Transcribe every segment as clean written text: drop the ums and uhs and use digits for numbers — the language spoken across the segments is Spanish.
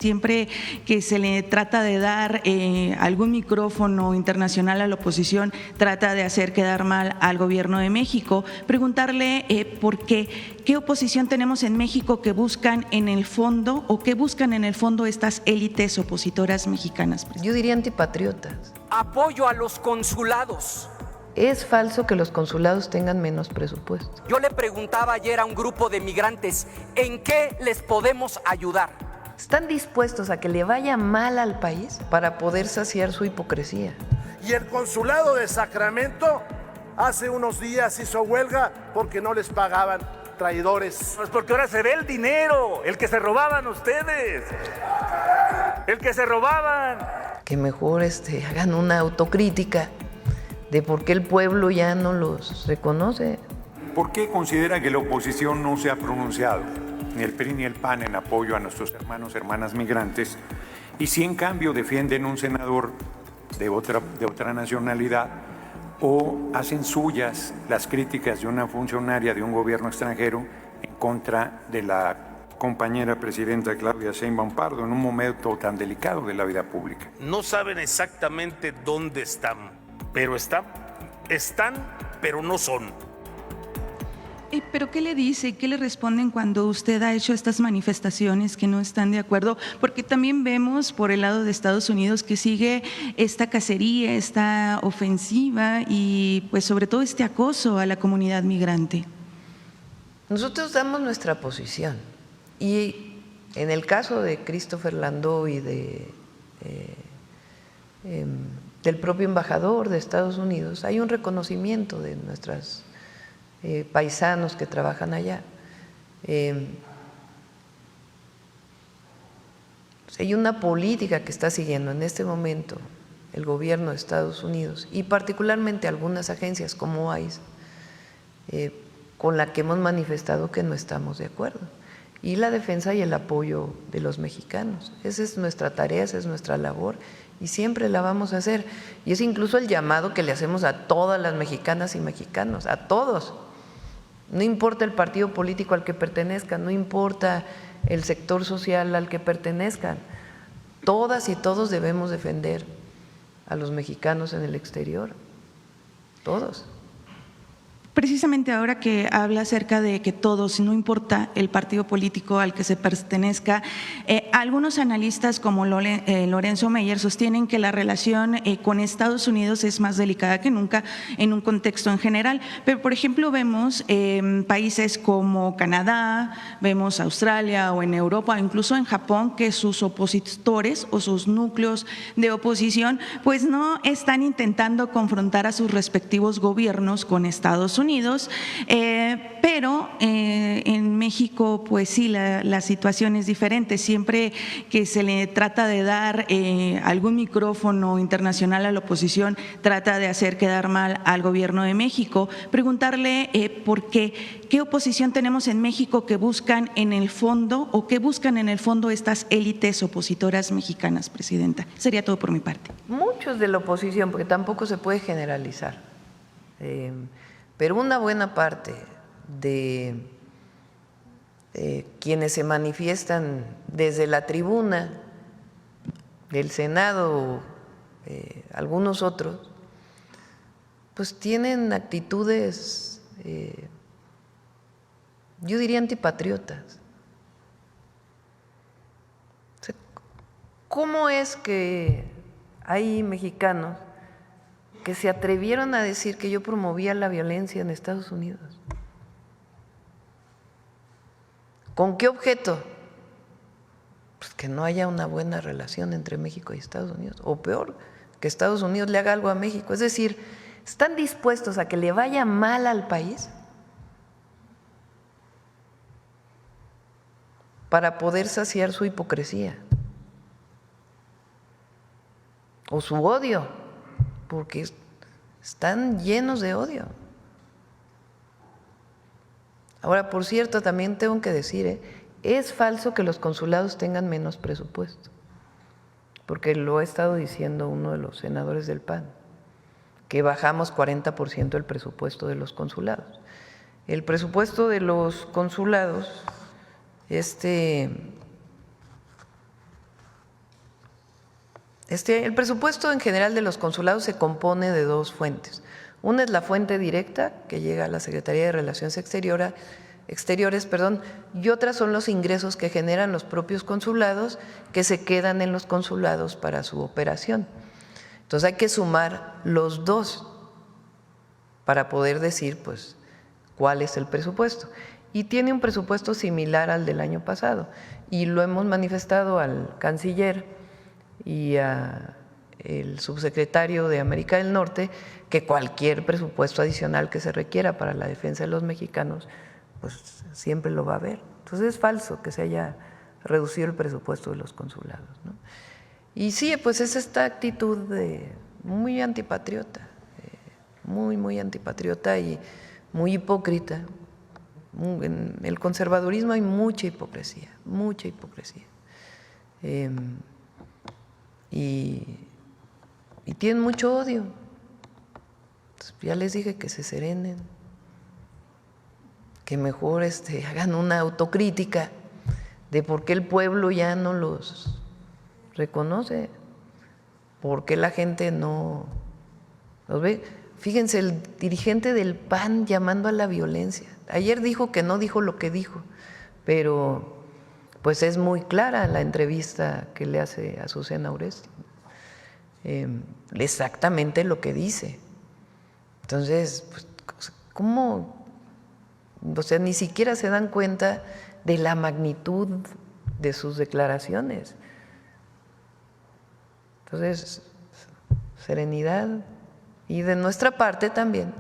Siempre que se le trata de dar algún micrófono internacional a la oposición, trata de hacer quedar mal al gobierno de México. Preguntarle por qué oposición tenemos en México que buscan en el fondo o qué buscan en el fondo estas élites opositoras mexicanas. Yo diría antipatriotas. Apoyo a los consulados. Es falso que los consulados tengan menos presupuesto. Yo le preguntaba ayer a un grupo de migrantes, ¿en qué les podemos ayudar? Están dispuestos a que le vaya mal al país para poder saciar su hipocresía. Y el consulado de Sacramento hace unos días hizo huelga porque no les pagaban, traidores. Pues porque ahora se ve el dinero, el que se robaban ustedes, el que se robaban. Que mejor hagan una autocrítica de por qué el pueblo ya no los reconoce. ¿Por qué considera que la oposición no se ha pronunciado, ni el PRI ni el PAN, en apoyo a nuestros hermanos, hermanas migrantes, y si en cambio defienden un senador de otra nacionalidad o hacen suyas las críticas de una funcionaria de un gobierno extranjero en contra de la compañera presidenta Claudia Sheinbaum Pardo en un momento tan delicado de la vida pública? No saben exactamente dónde están, pero están, pero no son. ¿Pero qué le dice, qué le responden cuando usted ha hecho estas manifestaciones que no están de acuerdo? Porque también vemos por el lado de Estados Unidos que sigue esta cacería, esta ofensiva y pues sobre todo este acoso a la comunidad migrante. Nosotros damos nuestra posición y en el caso de Christopher Landau y del propio embajador de Estados Unidos hay un reconocimiento de nuestras paisanos que trabajan allá. Hay una política que está siguiendo en este momento el gobierno de Estados Unidos y particularmente algunas agencias como ICE, con la que hemos manifestado que no estamos de acuerdo. Y la defensa y el apoyo de los mexicanos. Esa es nuestra tarea, esa es nuestra labor y siempre la vamos a hacer. Y es incluso el llamado que le hacemos a todas las mexicanas y mexicanos, a todos. No importa el partido político al que pertenezcan, no importa el sector social al que pertenezcan, todas y todos debemos defender a los mexicanos en el exterior, todos. Precisamente ahora que habla acerca de que todos, no importa el partido político al que se pertenezca, algunos analistas como Lorenzo Meyer sostienen que la relación con Estados Unidos es más delicada que nunca en un contexto en general. Pero, por ejemplo, vemos países como Canadá, vemos Australia o en Europa, incluso en Japón, que sus opositores o sus núcleos de oposición pues no están intentando confrontar a sus respectivos gobiernos con Estados Unidos, pero en México pues sí, la situación es diferente. Siempre que se le trata de dar algún micrófono internacional a la oposición, trata de hacer quedar mal al gobierno de México. Preguntarle por qué oposición tenemos en México que buscan en el fondo o qué buscan en el fondo estas élites opositoras mexicanas, Presidenta. Sería todo por mi parte. Muchos de la oposición, porque tampoco se puede generalizar, pero una buena parte de quienes se manifiestan desde la tribuna del Senado, algunos otros, pues tienen actitudes, yo diría antipatriotas. O sea, ¿cómo es que hay mexicanos que se atrevieron a decir que yo promovía la violencia en Estados Unidos? ¿Con qué objeto? Pues que no haya una buena relación entre México y Estados Unidos, o peor, que Estados Unidos le haga algo a México. Es decir, ¿están dispuestos a que le vaya mal al país para poder saciar su hipocresía o su odio? Porque están llenos de odio. Ahora, por cierto, también tengo que decir, es falso que los consulados tengan menos presupuesto, porque lo ha estado diciendo uno de los senadores del PAN, que bajamos 40% el presupuesto de los consulados. El presupuesto de los consulados El presupuesto en general de los consulados se compone de dos fuentes. Una es la fuente directa que llega a la Secretaría de Relaciones Exteriores, y otras son los ingresos que generan los propios consulados que se quedan en los consulados para su operación. Entonces hay que sumar los dos para poder decir pues cuál es el presupuesto. Y tiene un presupuesto similar al del año pasado y lo hemos manifestado al canciller y al subsecretario de América del Norte que cualquier presupuesto adicional que se requiera para la defensa de los mexicanos pues siempre lo va a haber. Entonces es falso que se haya reducido el presupuesto de los consulados, ¿no? Y sí, pues es esta actitud muy antipatriota, muy antipatriota y muy hipócrita. En el conservadurismo hay mucha hipocresía, y tienen mucho odio. Entonces, ya les dije que se serenen, que mejor hagan una autocrítica de por qué el pueblo ya no los reconoce, por qué la gente no los ve. Fíjense, el dirigente del PAN llamando a la violencia. Ayer dijo que no dijo lo que dijo, pero pues es muy clara la entrevista que le hace a Azucena Oresti. Exactamente lo que dice. Entonces, pues, ¿cómo? O sea, ni siquiera se dan cuenta de la magnitud de sus declaraciones. Entonces, serenidad. Y de nuestra parte también,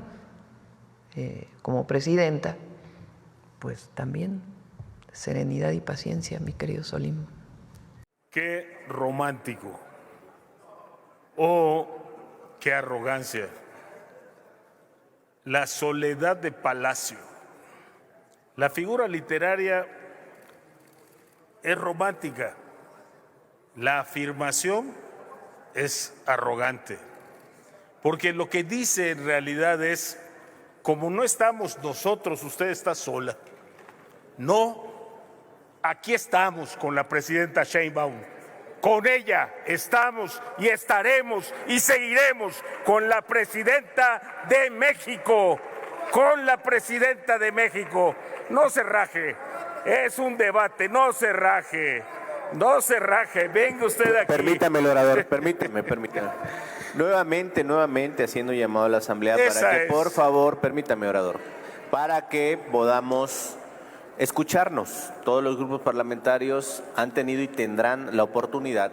como presidenta, pues también serenidad y paciencia, mi querido Solim. Qué romántico. Oh, qué arrogancia. La soledad de Palacio. La figura literaria es romántica. La afirmación es arrogante. Porque lo que dice en realidad es, como no estamos nosotros, usted está sola. No, aquí estamos con la presidenta Sheinbaum. Con ella estamos y estaremos y seguiremos con la presidenta de México. Con la presidenta de México. No se raje, es un debate, no se raje. No se raje, venga usted aquí. Permítame, el orador, permíteme. Nuevamente haciendo llamado a la Asamblea para que, por favor, permítame, orador, para que podamos escucharnos. Todos los grupos parlamentarios han tenido y tendrán la oportunidad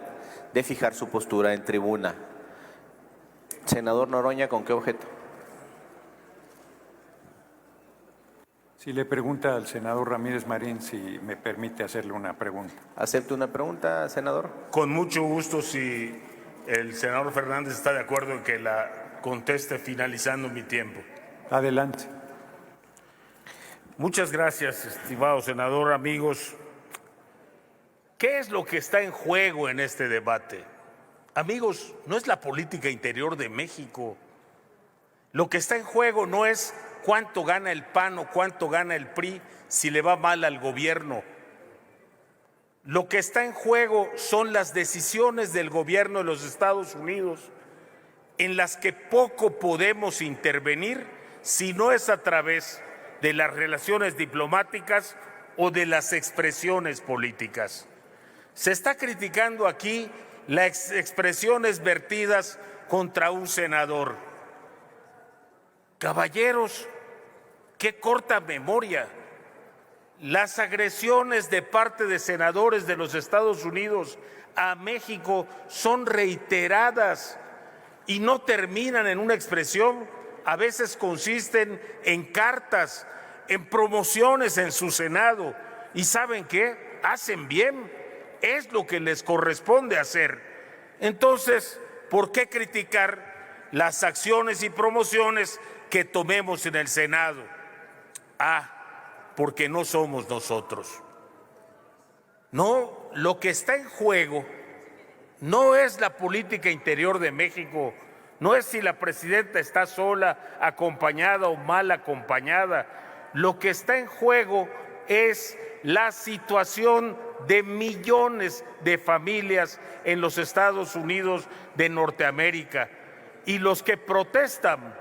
de fijar su postura en tribuna. Senador Noroña, ¿con qué objeto? Si le pregunta al senador Ramírez Marín si me permite hacerle una pregunta. ¿Acepta una pregunta, senador? Con mucho gusto, si el senador Fernández está de acuerdo en que la conteste finalizando mi tiempo. Adelante. Muchas gracias, estimado senador, amigos. ¿Qué es lo que está en juego en este debate? Amigos, no es la política interior de México. Lo que está en juego no es cuánto gana el PAN o cuánto gana el PRI si le va mal al gobierno. Lo que está en juego son las decisiones del gobierno de los Estados Unidos en las que poco podemos intervenir si no es a través de las relaciones diplomáticas o de las expresiones políticas. Se está criticando aquí las expresiones vertidas contra un senador. Caballeros, qué corta memoria. Las agresiones de parte de senadores de los Estados Unidos a México son reiteradas y no terminan en una expresión. A veces consisten en cartas, en promociones en su Senado. ¿Y saben qué? Hacen bien. Es lo que les corresponde hacer. Entonces, ¿por qué criticar las acciones y promociones que tomemos en el Senado? Porque no somos nosotros. No, lo que está en juego no es la política interior de México, no es si la presidenta está sola, acompañada o mal acompañada. Lo que está en juego es la situación de millones de familias en los Estados Unidos de Norteamérica. Y los que protestan,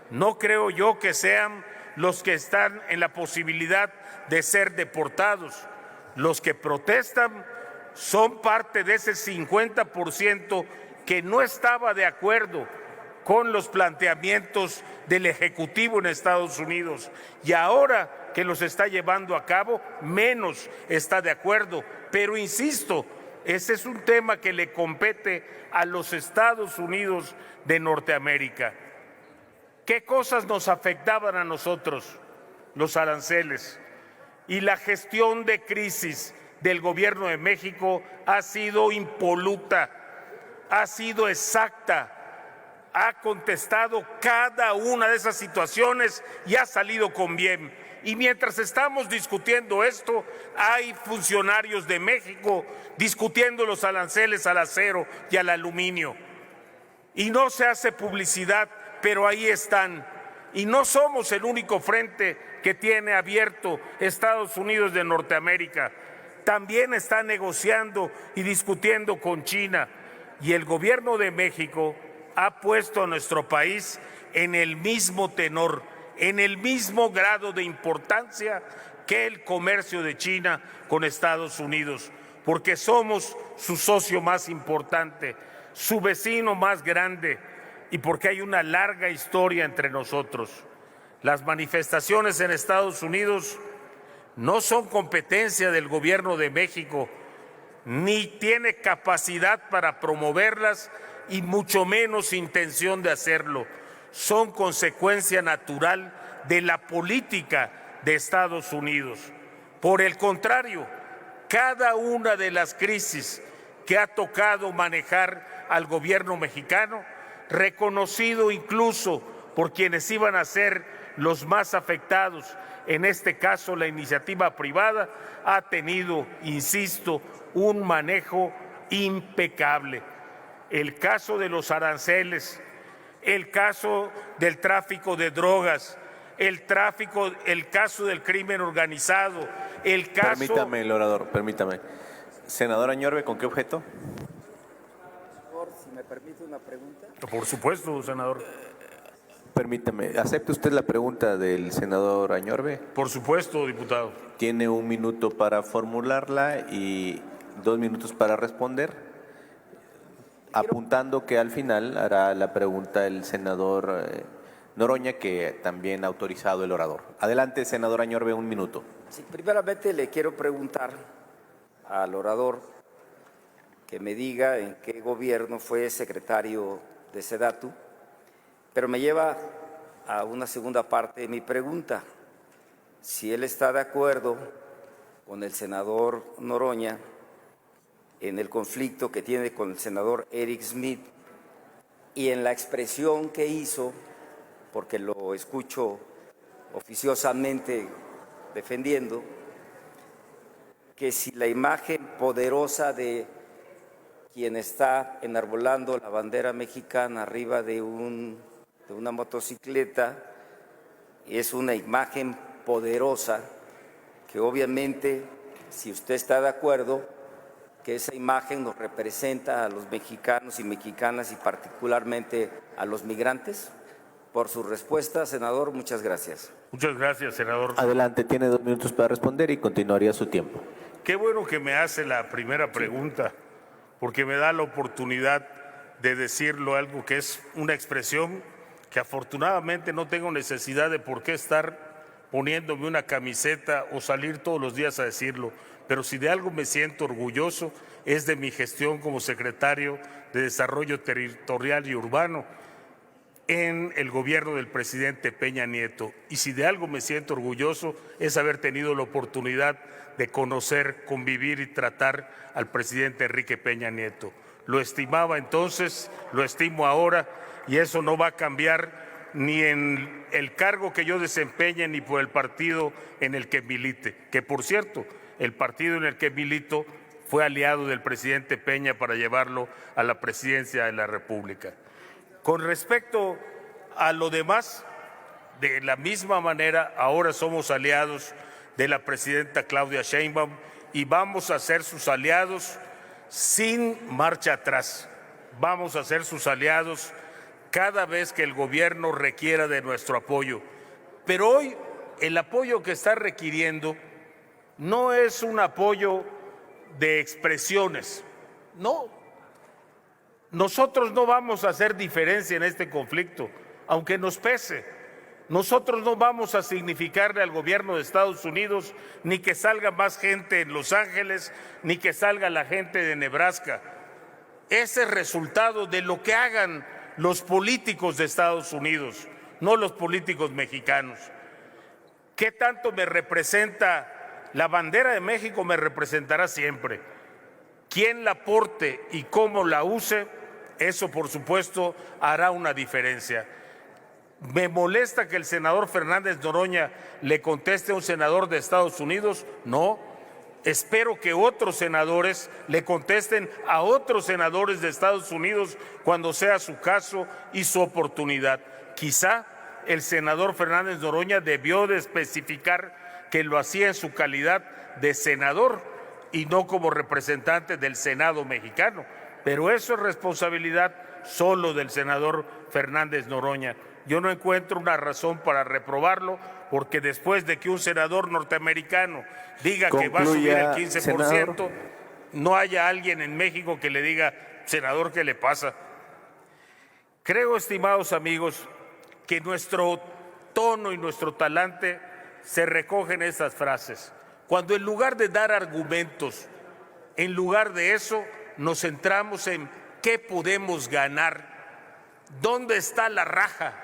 no creo yo que sean los que están en la posibilidad de ser deportados. Los que protestan son parte de ese 50% que no estaba de acuerdo con los planteamientos del Ejecutivo en Estados Unidos, y ahora que los está llevando a cabo, menos está de acuerdo. Pero insisto, ese es un tema que le compete a los Estados Unidos de Norteamérica. ¿Qué cosas nos afectaban a nosotros? Los aranceles. Y la gestión de crisis del Gobierno de México ha sido impoluta, ha sido exacta, ha contestado cada una de esas situaciones y ha salido con bien. Y mientras estamos discutiendo esto, hay funcionarios de México discutiendo los aranceles al acero y al aluminio. Y no se hace publicidad, pero ahí están. Y no somos el único frente que tiene abierto Estados Unidos de Norteamérica. También está negociando y discutiendo con China. Y el Gobierno de México ha puesto a nuestro país en el mismo tenor, en el mismo grado de importancia que el comercio de China con Estados Unidos, porque somos su socio más importante, su vecino más grande, y porque hay una larga historia entre nosotros. Las manifestaciones en Estados Unidos no son competencia del Gobierno de México, ni tiene capacidad para promoverlas y mucho menos intención de hacerlo. Son consecuencia natural de la política de Estados Unidos. Por el contrario, cada una de las crisis que ha tocado manejar al gobierno mexicano, reconocido incluso por quienes iban a ser los más afectados, en este caso la iniciativa privada, ha tenido, insisto, un manejo impecable. El caso de los aranceles, el caso del tráfico de drogas, el caso del crimen organizado, el caso... Permítame, el orador, permítame. Senador Añorbe, ¿con qué objeto? Si me permite una pregunta. Por supuesto, senador. Permítame, ¿acepta usted la pregunta del senador Añorbe? Por supuesto, diputado. Tiene 1 minuto para formularla y 2 minutos para responder, apuntando que al final hará la pregunta el senador Noroña, que también ha autorizado el orador. Adelante, senador Añorbe, 1 minuto. Sí, primeramente le quiero preguntar al orador que me diga en qué gobierno fue secretario de SEDATU, pero me lleva a una segunda parte de mi pregunta. Si él está de acuerdo con el senador Noroña en el conflicto que tiene con el senador Eric Schmidt y en la expresión que hizo, porque lo escucho oficiosamente defendiendo, que si la imagen poderosa de quien está enarbolando la bandera mexicana arriba de una motocicleta es una imagen poderosa, que obviamente, si usted está de acuerdo, que esa imagen nos representa a los mexicanos y mexicanas y particularmente a los migrantes. Por su respuesta, senador, muchas gracias. Muchas gracias, senador. Adelante, tiene 2 minutos para responder y continuaría su tiempo. Qué bueno que me hace la primera pregunta, porque me da la oportunidad de decirlo, algo que es una expresión que afortunadamente no tengo necesidad de por qué estar poniéndome una camiseta o salir todos los días a decirlo, pero si de algo me siento orgulloso es de mi gestión como secretario de Desarrollo Territorial y Urbano en el gobierno del presidente Peña Nieto. Y si de algo me siento orgulloso es haber tenido la oportunidad de conocer, convivir y tratar al presidente Enrique Peña Nieto. Lo estimaba entonces, lo estimo ahora, y eso no va a cambiar ni en el cargo que yo desempeñe ni por el partido en el que milite, que por cierto, el partido en el que milito fue aliado del presidente Peña para llevarlo a la presidencia de la República. Con respecto a lo demás, de la misma manera, ahora somos aliados de la presidenta Claudia Sheinbaum y vamos a ser sus aliados sin marcha atrás. Vamos a ser sus aliados cada vez que el gobierno requiera de nuestro apoyo. Pero hoy el apoyo que está requiriendo no es un apoyo de expresiones, no. Nosotros no vamos a hacer diferencia en este conflicto, aunque nos pese. Nosotros no vamos a significarle al gobierno de Estados Unidos ni que salga más gente en Los Ángeles, ni que salga la gente de Nebraska. Ese es resultado de lo que hagan los políticos de Estados Unidos, no los políticos mexicanos. ¿Qué tanto me representa la bandera de México? Me representará siempre. Quién la porte y cómo la use, eso por supuesto hará una diferencia. ¿Me molesta que el senador Fernández Noroña le conteste a un senador de Estados Unidos? No. Espero que otros senadores le contesten a otros senadores de Estados Unidos cuando sea su caso y su oportunidad. Quizá el senador Fernández Noroña debió de especificar que lo hacía en su calidad de senador y no como representante del Senado mexicano. Pero eso es responsabilidad solo del senador Fernández Noroña. Yo no encuentro una razón para reprobarlo, porque después de que un senador norteamericano diga que va a subir el 15%, senador, no haya alguien en México que le diga, senador, ¿qué le pasa? Creo, estimados amigos, que nuestro tono y nuestro talante se recogen esas frases. Cuando en lugar de dar argumentos, en lugar de eso, nos centramos en qué podemos ganar, dónde está la raja,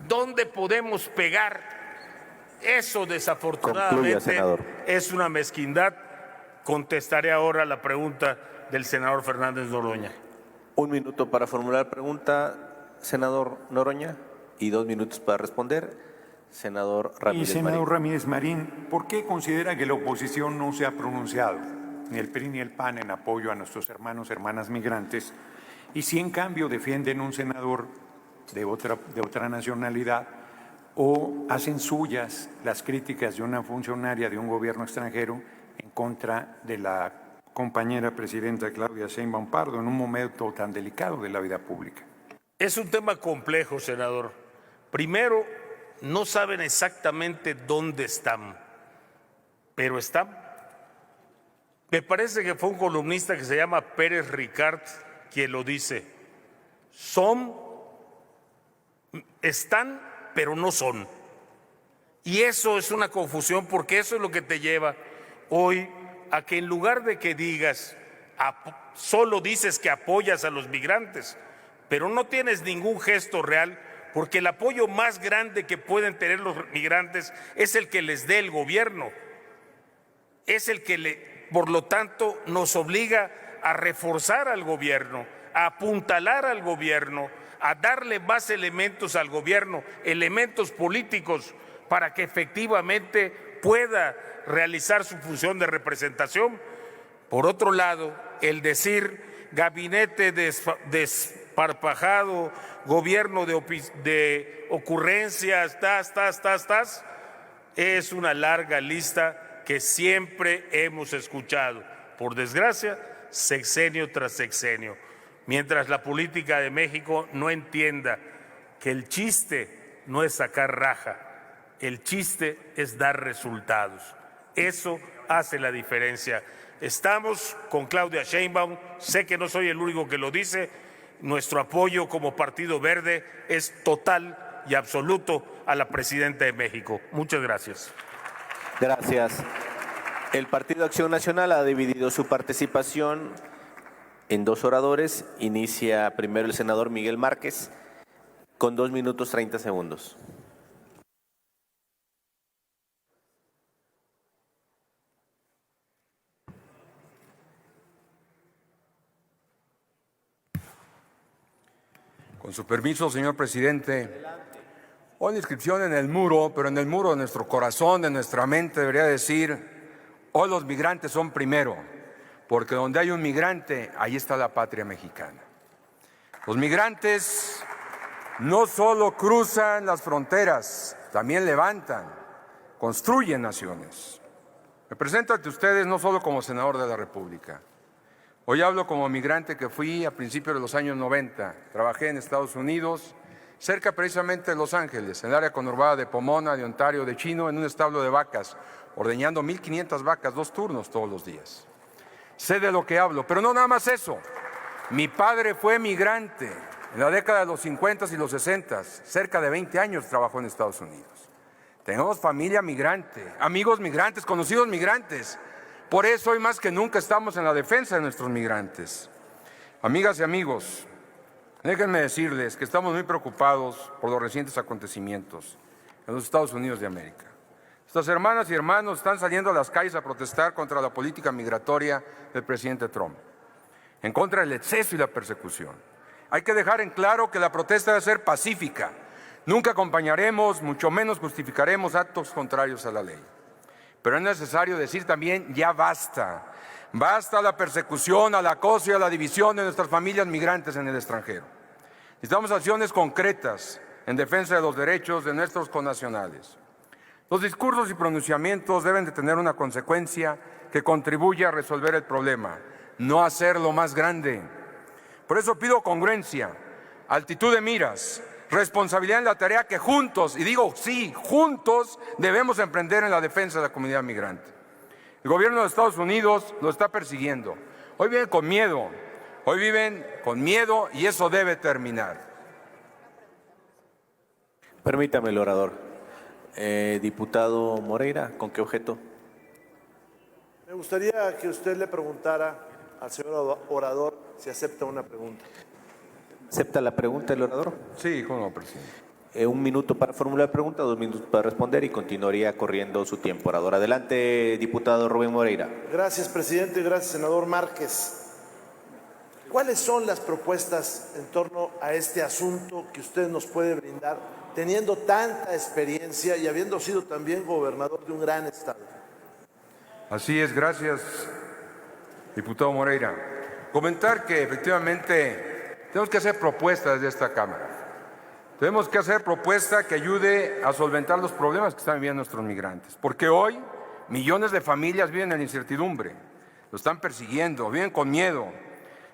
dónde podemos pegar. Eso desafortunadamente es una mezquindad. Contestaré ahora la pregunta del senador Fernández Noroña. 1 minuto para formular pregunta, senador Noroña, y 2 minutos para responder, senador Ramírez Marín. Senador Ramírez Marín, ¿por qué considera que la oposición no se ha pronunciado, ni el PRI ni el PAN, en apoyo a nuestros hermanos, hermanas migrantes, y si en cambio defienden un senador de otra nacionalidad o hacen suyas las críticas de una funcionaria de un gobierno extranjero en contra de la compañera presidenta Claudia Sheinbaum Pardo en un momento tan delicado de la vida pública? Es un tema complejo, senador. Primero, no saben exactamente dónde están, pero están. Me parece que fue un columnista que se llama Pérez Ricard quien lo dice. Están, pero no son. Y eso es una confusión, porque eso es lo que te lleva hoy a que en lugar de que digas, solo dices que apoyas a los migrantes, pero no tienes ningún gesto real, porque el apoyo más grande que pueden tener los migrantes es el que les dé el gobierno. Es el que, por lo tanto, nos obliga a reforzar al gobierno, a apuntalar al gobierno, a darle más elementos al gobierno, elementos políticos, para que efectivamente pueda realizar su función de representación. Por otro lado, el decir gabinete desparpajado, gobierno de ocurrencias, es una larga lista que siempre hemos escuchado, por desgracia, sexenio tras sexenio. Mientras la política de México no entienda que el chiste no es sacar raja, el chiste es dar resultados. Eso hace la diferencia. Estamos con Claudia Sheinbaum, sé que no soy el único que lo dice, nuestro apoyo como Partido Verde es total y absoluto a la presidenta de México. Muchas gracias. Gracias. El Partido Acción Nacional ha dividido su participación en 2 oradores. Inicia primero el senador Miguel Márquez con 2 minutos 30 segundos. Con su permiso, señor presidente. Hoy la inscripción en el muro, pero en el muro de nuestro corazón, de nuestra mente, debería decir: hoy los migrantes son primero, porque donde hay un migrante, ahí está la patria mexicana. Los migrantes no solo cruzan las fronteras, también levantan, construyen naciones. Me presento ante ustedes no solo como senador de la República. Hoy hablo como migrante que fui a principios de los años 90. Trabajé en Estados Unidos, cerca precisamente de Los Ángeles, en el área conurbada de Pomona, de Ontario, de Chino, en un establo de vacas, ordeñando 1,500 vacas, 2 turnos todos los días. Sé de lo que hablo, pero no nada más eso. Mi padre fue migrante en la década de los 50 y los 60, cerca de 20 años trabajó en Estados Unidos. Tenemos familia migrante, amigos migrantes, conocidos migrantes. Por eso hoy más que nunca estamos en la defensa de nuestros migrantes. Amigas y amigos, déjenme decirles que estamos muy preocupados por los recientes acontecimientos en los Estados Unidos de América. Nuestras hermanas y hermanos están saliendo a las calles a protestar contra la política migratoria del presidente Trump, en contra del exceso y la persecución. Hay que dejar en claro que la protesta debe ser pacífica. Nunca acompañaremos, mucho menos justificaremos actos contrarios a la ley. Pero es necesario decir también, ya basta. Basta a la persecución, al acoso y a la división de nuestras familias migrantes en el extranjero. Necesitamos acciones concretas en defensa de los derechos de nuestros connacionales. Los discursos y pronunciamientos deben de tener una consecuencia que contribuya a resolver el problema, no hacerlo más grande. Por eso pido congruencia, altitud de miras, responsabilidad en la tarea que juntos, y digo sí, juntos debemos emprender en la defensa de la comunidad migrante. El gobierno de Estados Unidos lo está persiguiendo. Hoy viven con miedo y eso debe terminar. Permítame el orador. Diputado Moreira, ¿con qué objeto? Me gustaría que usted le preguntara al señor orador si acepta una pregunta. ¿Acepta la pregunta el orador? Sí, cómo no, presidente. 1 minuto para formular pregunta, 2 minutos para responder y continuaría corriendo su tiempo, orador. Adelante, diputado Rubén Moreira. Gracias, presidente. Gracias, senador Márquez. ¿Cuáles son las propuestas en torno a este asunto que usted nos puede brindar, teniendo tanta experiencia y habiendo sido también gobernador de un gran estado? Así es, gracias, diputado Moreira. Comentar que efectivamente tenemos que hacer propuestas de esta Cámara. Tenemos que hacer propuesta que ayude a solventar los problemas que están viviendo nuestros migrantes. Porque hoy millones de familias viven en incertidumbre, lo están persiguiendo, viven con miedo.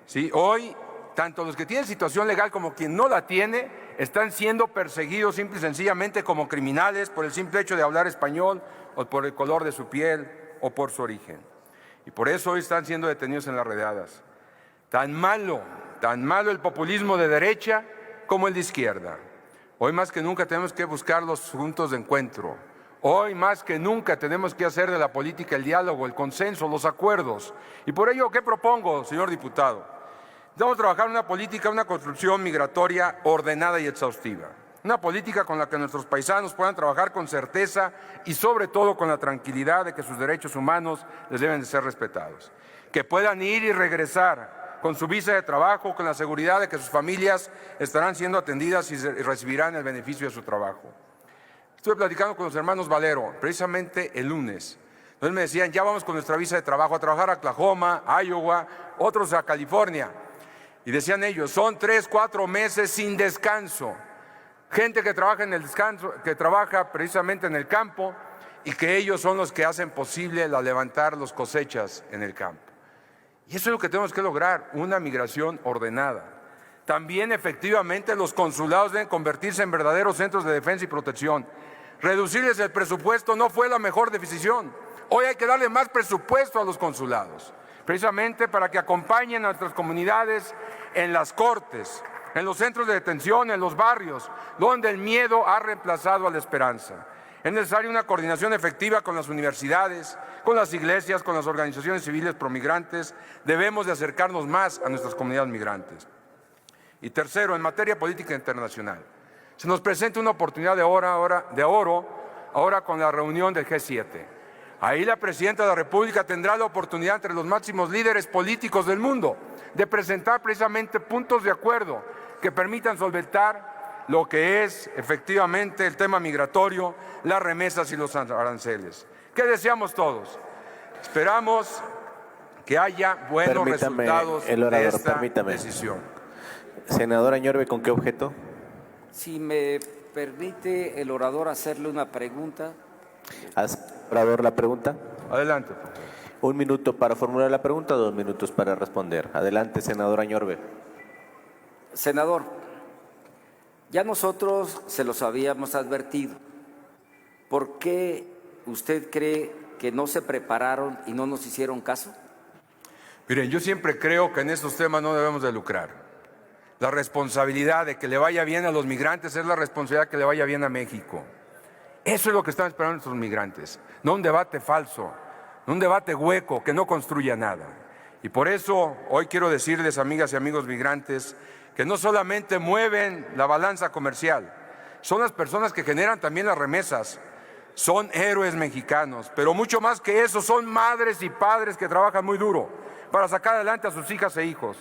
¿Sí? Hoy, tanto los que tienen situación legal como quien no la tiene, están siendo perseguidos simple y sencillamente como criminales por el simple hecho de hablar español o por el color de su piel o por su origen. Y por eso hoy están siendo detenidos en las redadas. Tan malo el populismo de derecha como el de izquierda. Hoy más que nunca tenemos que buscar los puntos de encuentro. Hoy más que nunca tenemos que hacer de la política el diálogo, el consenso, los acuerdos. Y por ello, ¿qué propongo, señor diputado? Vamos a trabajar una política, una construcción migratoria ordenada y exhaustiva. Una política con la que nuestros paisanos puedan trabajar con certeza y sobre todo con la tranquilidad de que sus derechos humanos les deben de ser respetados. Que puedan ir y regresar con su visa de trabajo, con la seguridad de que sus familias estarán siendo atendidas y recibirán el beneficio de su trabajo. Estuve platicando con los hermanos Valero, precisamente el lunes. Entonces me decían, ya vamos con nuestra visa de trabajo a trabajar a Oklahoma, a Iowa, otros a California. Y decían ellos, son 3, 4 meses sin descanso. Gente que trabaja en el descanso, que trabaja precisamente en el campo y que ellos son los que hacen posible levantar las cosechas en el campo. Y eso es lo que tenemos que lograr, una migración ordenada. También efectivamente los consulados deben convertirse en verdaderos centros de defensa y protección. Reducirles el presupuesto no fue la mejor decisión. Hoy hay que darle más presupuesto a los consulados, precisamente para que acompañen a nuestras comunidades en las cortes, en los centros de detención, en los barrios, donde el miedo ha reemplazado a la esperanza. Es necesaria una coordinación efectiva con las universidades, con las iglesias, con las organizaciones civiles promigrantes. Debemos de acercarnos más a nuestras comunidades migrantes. Y tercero, en materia política internacional, se nos presenta una oportunidad de oro ahora con la reunión del G7. Ahí la presidenta de la República tendrá la oportunidad entre los máximos líderes políticos del mundo de presentar precisamente puntos de acuerdo que permitan solventar lo que es efectivamente el tema migratorio, las remesas y los aranceles. ¿Qué deseamos todos? Esperamos que haya buenos resultados de esta decisión. Senador Añorbe, ¿con qué objeto? Si me permite el orador hacerle una pregunta. Orador, la pregunta. Adelante, por favor. 1 minuto para formular la pregunta, 2 minutos para responder. Adelante, senador Añorbe. Senador, ya nosotros se los habíamos advertido. ¿Por qué usted cree que no se prepararon y no nos hicieron caso? Miren, yo siempre creo que en estos temas no debemos de lucrar. La responsabilidad de que le vaya bien a los migrantes es la responsabilidad que le vaya bien a México. Eso es lo que están esperando nuestros migrantes, no un debate falso, no un debate hueco que no construya nada. Y por eso hoy quiero decirles, amigas y amigos migrantes, que no solamente mueven la balanza comercial, son las personas que generan también las remesas, son héroes mexicanos, pero mucho más que eso, son madres y padres que trabajan muy duro para sacar adelante a sus hijas e hijos.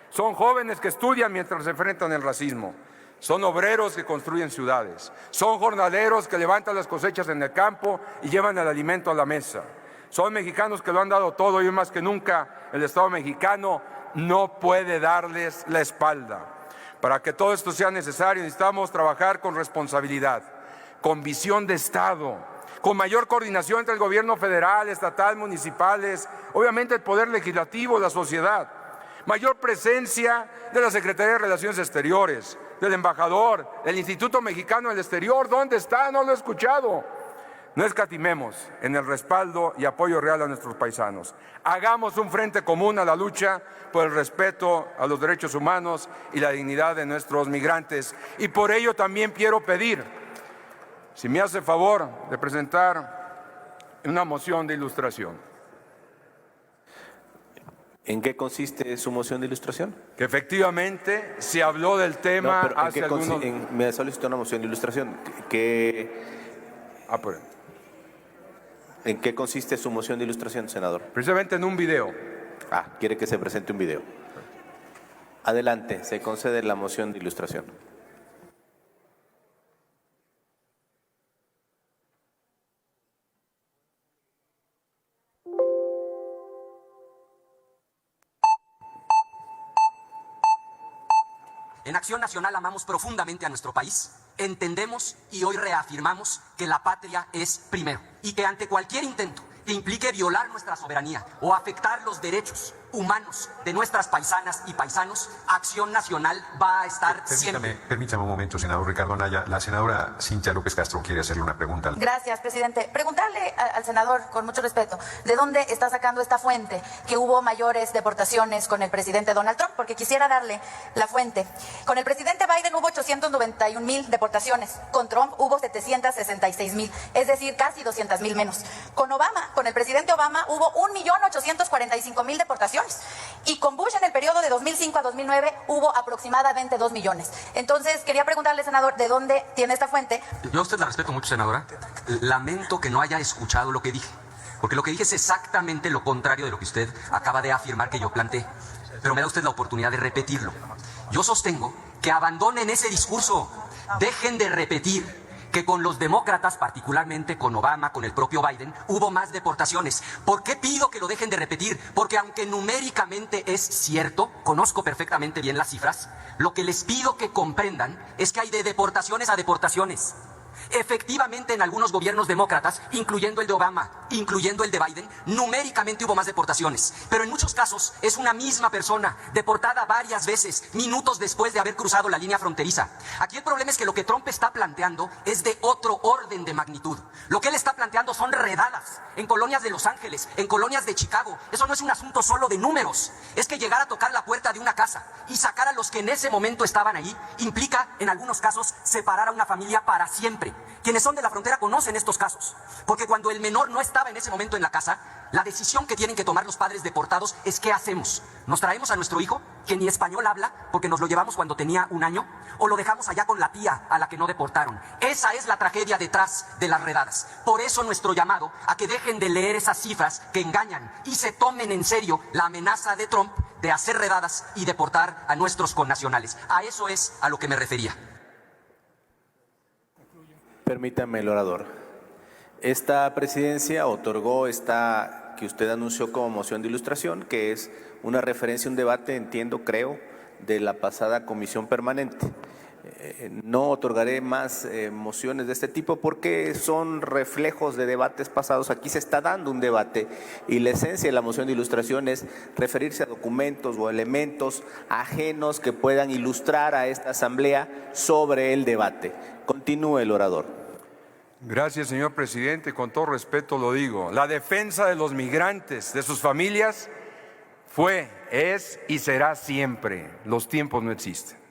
Son jóvenes que estudian mientras se enfrentan al racismo. Son obreros que construyen ciudades. Son jornaleros que levantan las cosechas en el campo y llevan el alimento a la mesa. Son mexicanos que lo han dado todo y hoy más que nunca el Estado mexicano no puede darles la espalda. Para que todo esto sea necesario necesitamos trabajar con responsabilidad, con visión de Estado, con mayor coordinación entre el gobierno federal, estatal, municipales, obviamente el poder legislativo, la sociedad. Mayor presencia de la Secretaría de Relaciones Exteriores, del embajador, del Instituto Mexicano del Exterior. ¿Dónde está? No lo he escuchado. No escatimemos en el respaldo y apoyo real a nuestros paisanos. Hagamos un frente común a la lucha por el respeto a los derechos humanos y la dignidad de nuestros migrantes. Y por ello también quiero pedir, si me hace favor de presentar una moción de ilustración. ¿En qué consiste su moción de ilustración? Que efectivamente se habló del tema hace algunos... Me solicitó una moción de ilustración. ¿En qué consiste su moción de ilustración, senador? Precisamente en un video. Quiere que se presente un video. Adelante, se concede la moción de ilustración. En Acción Nacional amamos profundamente a nuestro país, entendemos y hoy reafirmamos que la patria es primero y que ante cualquier intento que implique violar nuestra soberanía o afectar los derechos humanos de nuestras paisanas y paisanos, Acción Nacional va a estar siempre. Permítame un momento, senador Ricardo Anaya. La senadora Cintia López Castro quiere hacerle una pregunta. Gracias, presidente. Preguntarle al senador, con mucho respeto, ¿de dónde está sacando esta fuente que hubo mayores deportaciones con el presidente Donald Trump? Porque quisiera darle la fuente. Con el presidente Biden hubo 891,000 deportaciones. Con Trump hubo 766,000, es decir, casi 200,000 menos. Con el presidente Obama hubo 1,845,000 deportaciones. Y con Bush en el periodo de 2005 a 2009 hubo aproximadamente 2 millones. Entonces, quería preguntarle, senador, ¿de dónde tiene esta fuente? Yo a usted la respeto mucho, senadora. Lamento que no haya escuchado lo que dije, porque lo que dije es exactamente lo contrario de lo que usted acaba de afirmar que yo planteé. Pero me da usted la oportunidad de repetirlo. Yo sostengo que abandonen ese discurso. Dejen de repetir que con los demócratas, particularmente con Obama, con el propio Biden, hubo más deportaciones. ¿Por qué pido que lo dejen de repetir? Porque aunque numéricamente es cierto, conozco perfectamente bien las cifras, lo que les pido que comprendan es que hay de deportaciones a deportaciones. Efectivamente, en algunos gobiernos demócratas, incluyendo el de Obama, incluyendo el de Biden, numéricamente hubo más deportaciones. Pero en muchos casos es una misma persona, deportada varias veces, minutos después de haber cruzado la línea fronteriza. Aquí el problema es que lo que Trump está planteando es de otro orden de magnitud. Lo que él está planteando son redadas en colonias de Los Ángeles, en colonias de Chicago. Eso no es un asunto solo de números. Es que llegar a tocar la puerta de una casa y sacar a los que en ese momento estaban ahí implica, en algunos casos, separar a una familia para siempre. Quienes son de la frontera conocen estos casos, porque cuando el menor no estaba en ese momento en la casa, la decisión que tienen que tomar los padres deportados es ¿qué hacemos? ¿Nos traemos a nuestro hijo, que ni español habla, porque nos lo llevamos cuando tenía 1 año? ¿O lo dejamos allá con la tía a la que no deportaron? Esa es la tragedia detrás de las redadas. Por eso nuestro llamado a que dejen de leer esas cifras que engañan y se tomen en serio la amenaza de Trump de hacer redadas y deportar a nuestros connacionales. A eso es a lo que me refería. Permítame, el orador. Esta presidencia otorgó esta que usted anunció como moción de ilustración, que es una referencia a un debate, creo, de la pasada comisión permanente. no otorgaré más mociones de este tipo porque son reflejos de debates pasados. Aquí se está dando un debate y la esencia de la moción de ilustración es referirse a documentos o elementos ajenos que puedan ilustrar a esta asamblea sobre el debate. Continúe el orador. Gracias, señor presidente. Con todo respeto lo digo. La defensa de los migrantes, de sus familias, fue, es y será siempre. Los tiempos no existen.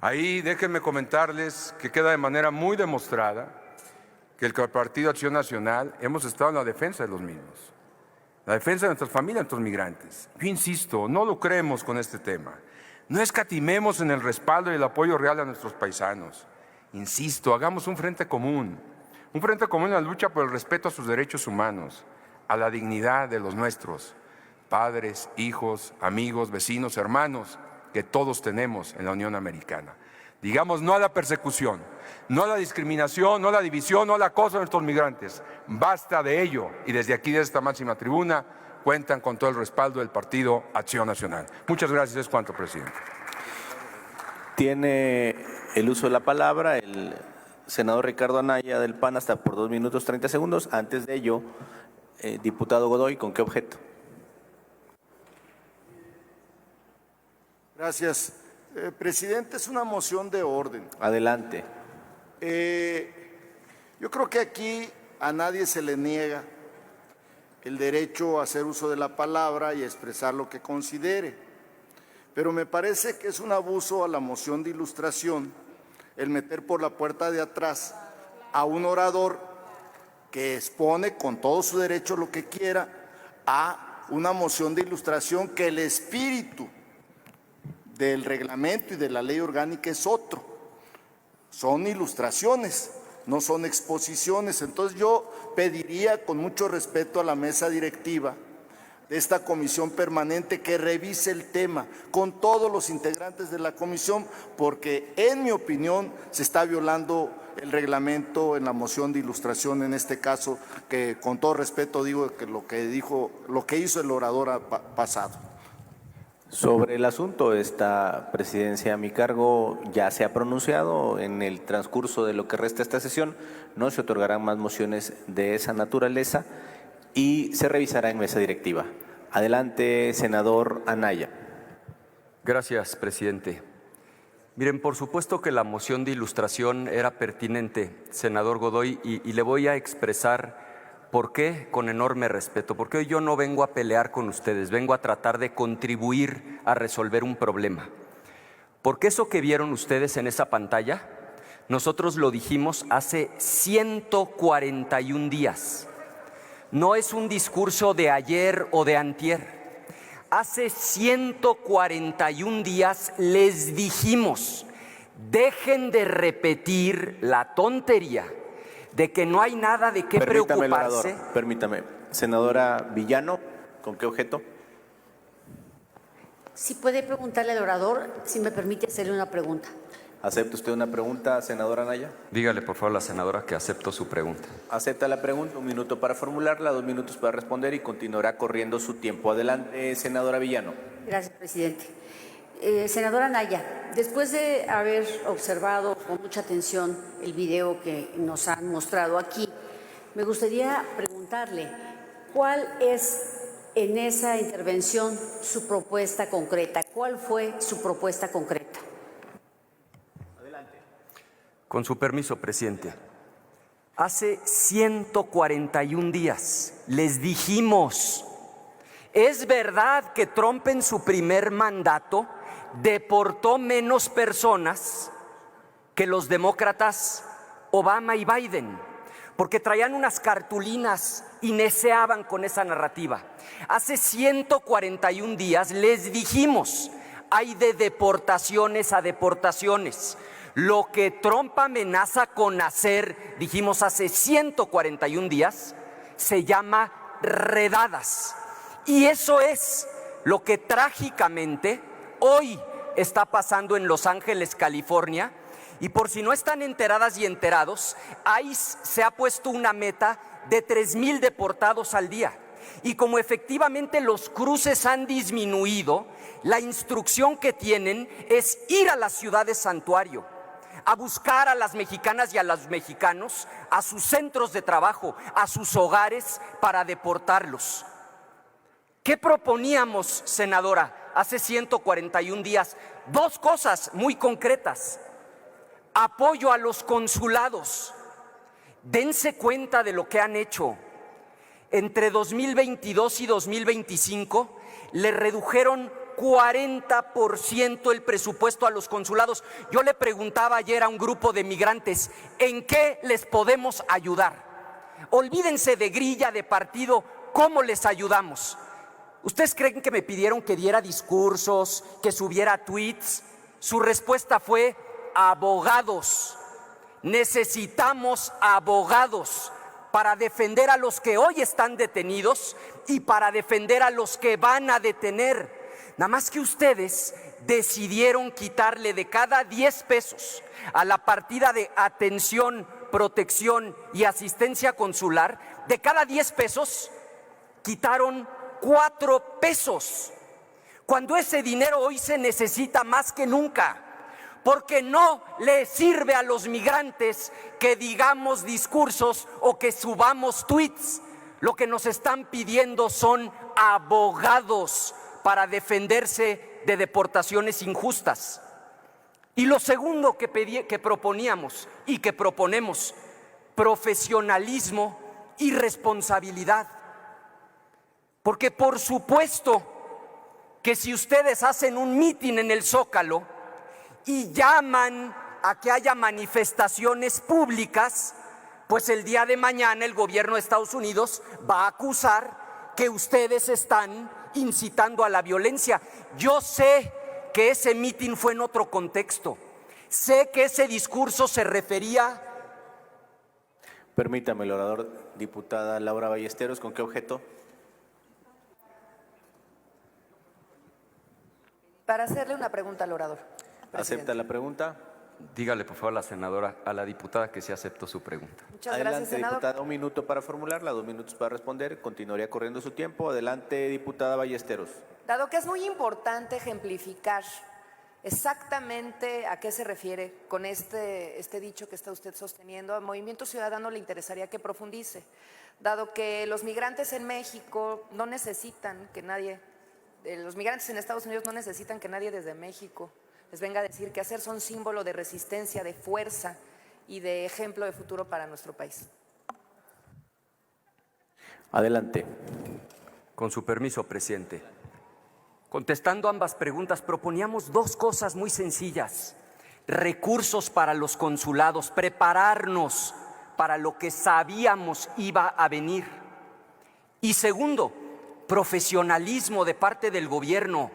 Ahí déjenme comentarles que queda de manera muy demostrada que el Partido Acción Nacional hemos estado en la defensa de los mismos, la defensa de nuestras familias, de nuestros migrantes. Yo insisto, no lucremos con este tema, no escatimemos en el respaldo y el apoyo real a nuestros paisanos. Insisto, hagamos un frente común en la lucha por el respeto a sus derechos humanos, a la dignidad de los nuestros, padres, hijos, amigos, vecinos, hermanos, que todos tenemos en la Unión Americana. Digamos no a la persecución, no a la discriminación, no a la división, no al acoso de nuestros migrantes. Basta de ello y desde aquí, de esta máxima tribuna, cuentan con todo el respaldo del Partido Acción Nacional. Muchas gracias, es cuanto, presidente. Tiene el uso de la palabra el senador Ricardo Anaya del PAN hasta por 2 minutos 30 segundos. Antes de ello, diputado Godoy, ¿con qué objeto? Gracias. Presidente, es una moción de orden. Adelante. Yo creo que aquí a nadie se le niega el derecho a hacer uso de la palabra y a expresar lo que considere. Pero me parece que es un abuso a la moción de ilustración el meter por la puerta de atrás a un orador que expone con todo su derecho lo que quiera a una moción de ilustración que el espíritu del reglamento y de la ley orgánica es otro. Son ilustraciones, no son exposiciones. Entonces yo pediría con mucho respeto a la mesa directiva de esta comisión permanente que revise el tema con todos los integrantes de la comisión, porque en mi opinión se está violando el reglamento en la moción de ilustración en este caso, que con todo respeto digo que lo que hizo el orador pasado. Sobre el asunto, esta presidencia a mi cargo ya se ha pronunciado. En el transcurso de lo que resta de esta sesión no se otorgarán más mociones de esa naturaleza y se revisará en mesa directiva. Adelante, senador Anaya. Gracias, presidente. Miren, por supuesto que la moción de ilustración era pertinente, senador Godoy, y le voy a expresar por qué con enorme respeto, porque hoy yo no vengo a pelear con ustedes, vengo a tratar de contribuir a resolver un problema. Porque eso que vieron ustedes en esa pantalla, nosotros lo dijimos hace 141 días. No es un discurso de ayer o de antier. Hace 141 días les dijimos, dejen de repetir la tontería de que no hay nada de qué preocuparse. Permítame. Senadora Villano, ¿con qué objeto? Si puede preguntarle al orador, si me permite hacerle una pregunta. ¿Acepta usted una pregunta, senadora Anaya? Dígale, por favor, a la senadora que acepto su pregunta. Acepta la pregunta, 1 minuto para formularla, 2 minutos para responder y continuará corriendo su tiempo. Adelante, senadora Villano. Gracias, presidente. Senadora Anaya, después de haber observado con mucha atención el video que nos han mostrado aquí, me gustaría preguntarle cuál es en esa intervención su propuesta concreta. ¿Cuál fue su propuesta concreta? Adelante. Con su permiso, presidente. Hace 141 días les dijimos, ¿es verdad que Trump en su primer mandato deportó menos personas que los demócratas Obama y Biden? Porque traían unas cartulinas y neceaban con esa narrativa. Hace 141 días les dijimos, hay de deportaciones a deportaciones. Lo que Trump amenaza con hacer, dijimos hace 141 días, se llama redadas. Y eso es lo que trágicamente hoy está pasando en Los Ángeles, California. Y por si no están enteradas y enterados, ICE se ha puesto una meta de 3,000 deportados al día. Y como efectivamente los cruces han disminuido, la instrucción que tienen es ir a la ciudad de santuario. a buscar a las mexicanas y a los mexicanos a sus centros de trabajo, a sus hogares para deportarlos. ¿Qué proponíamos, senadora, hace 141 días? Dos cosas muy concretas. Apoyo a los consulados. Dense cuenta de lo que han hecho. Entre 2022 y 2025 le redujeron 40% el presupuesto a los consulados. Yo le preguntaba ayer a un grupo de migrantes, ¿en qué les podemos ayudar? Olvídense de grilla, de partido, ¿cómo les ayudamos? ¿Ustedes creen que me pidieron que diera discursos, que subiera tweets? Su respuesta fue: abogados. Necesitamos abogados para defender a los que hoy están detenidos y para defender a los que van a detener. Nada más que ustedes decidieron quitarle de cada 10 pesos a la partida de atención, protección y asistencia consular, de cada 10 pesos quitaron 4 pesos, cuando ese dinero hoy se necesita más que nunca. Porque no le sirve a los migrantes que digamos discursos o que subamos tweets. Lo que nos están pidiendo son abogados para defenderse de deportaciones injustas. Y lo segundo que proponíamos y que proponemos: profesionalismo y responsabilidad. Porque por supuesto que si ustedes hacen un mitin en el Zócalo y llaman a que haya manifestaciones públicas, pues el día de mañana el gobierno de Estados Unidos va a acusar que ustedes están incitando a la violencia. Yo sé que ese mitin fue en otro contexto. Sé que ese discurso se refería... Permítame, el orador, diputada Laura Ballesteros, ¿con qué objeto? Para hacerle una pregunta al orador. ¿Acepta la pregunta? Dígale, por favor, a la senadora, a la diputada, que sí acepto su pregunta. Muchas Adelante, gracias, senador. diputada, 1 minuto para formularla, 2 minutos para responder. Continuaría corriendo su tiempo. Adelante, diputada Ballesteros. Dado que es muy importante ejemplificar exactamente a qué se refiere con este dicho que está usted sosteniendo, al Movimiento Ciudadano le interesaría que profundice, dado que los migrantes en México no necesitan que nadie, los migrantes en Estados Unidos no necesitan que nadie desde México les venga a decir qué hacer, son símbolo de resistencia, de fuerza y de ejemplo de futuro para nuestro país. Adelante. Con su permiso, presidente. Contestando ambas preguntas, proponíamos 2 cosas muy sencillas: recursos para los consulados, prepararnos para lo que sabíamos iba a venir. Y segundo, profesionalismo de parte del gobierno,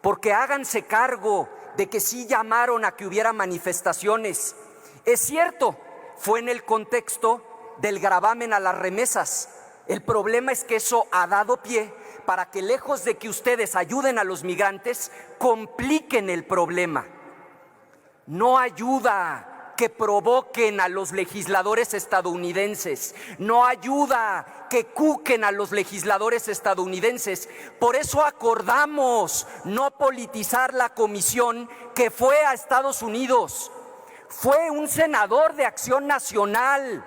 porque háganse cargo de que sí llamaron a que hubiera manifestaciones. Es cierto, fue en el contexto del gravamen a las remesas. El problema es que eso ha dado pie para que, lejos de que ustedes ayuden a los migrantes, compliquen el problema. No ayuda que provoquen a los legisladores estadounidenses, no ayuda que cuquen a los legisladores estadounidenses. Por eso acordamos no politizar la comisión que fue a Estados Unidos. Fue un senador de Acción Nacional,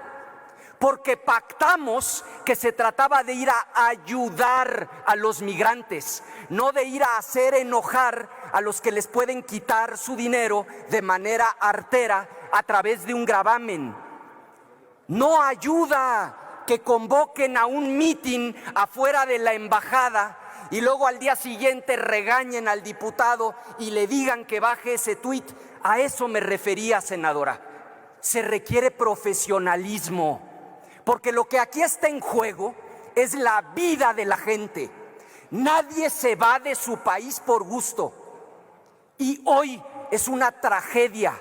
porque pactamos que se trataba de ir a ayudar a los migrantes, no de ir a hacer enojar a los que les pueden quitar su dinero de manera artera a través de un gravamen. No ayuda que convoquen a un mitin afuera de la embajada y luego al día siguiente regañen al diputado y le digan que baje ese tuit. A eso me refería, senadora. Se requiere profesionalismo, porque lo que aquí está en juego es la vida de la gente. Nadie se va de su país por gusto. Y hoy es una tragedia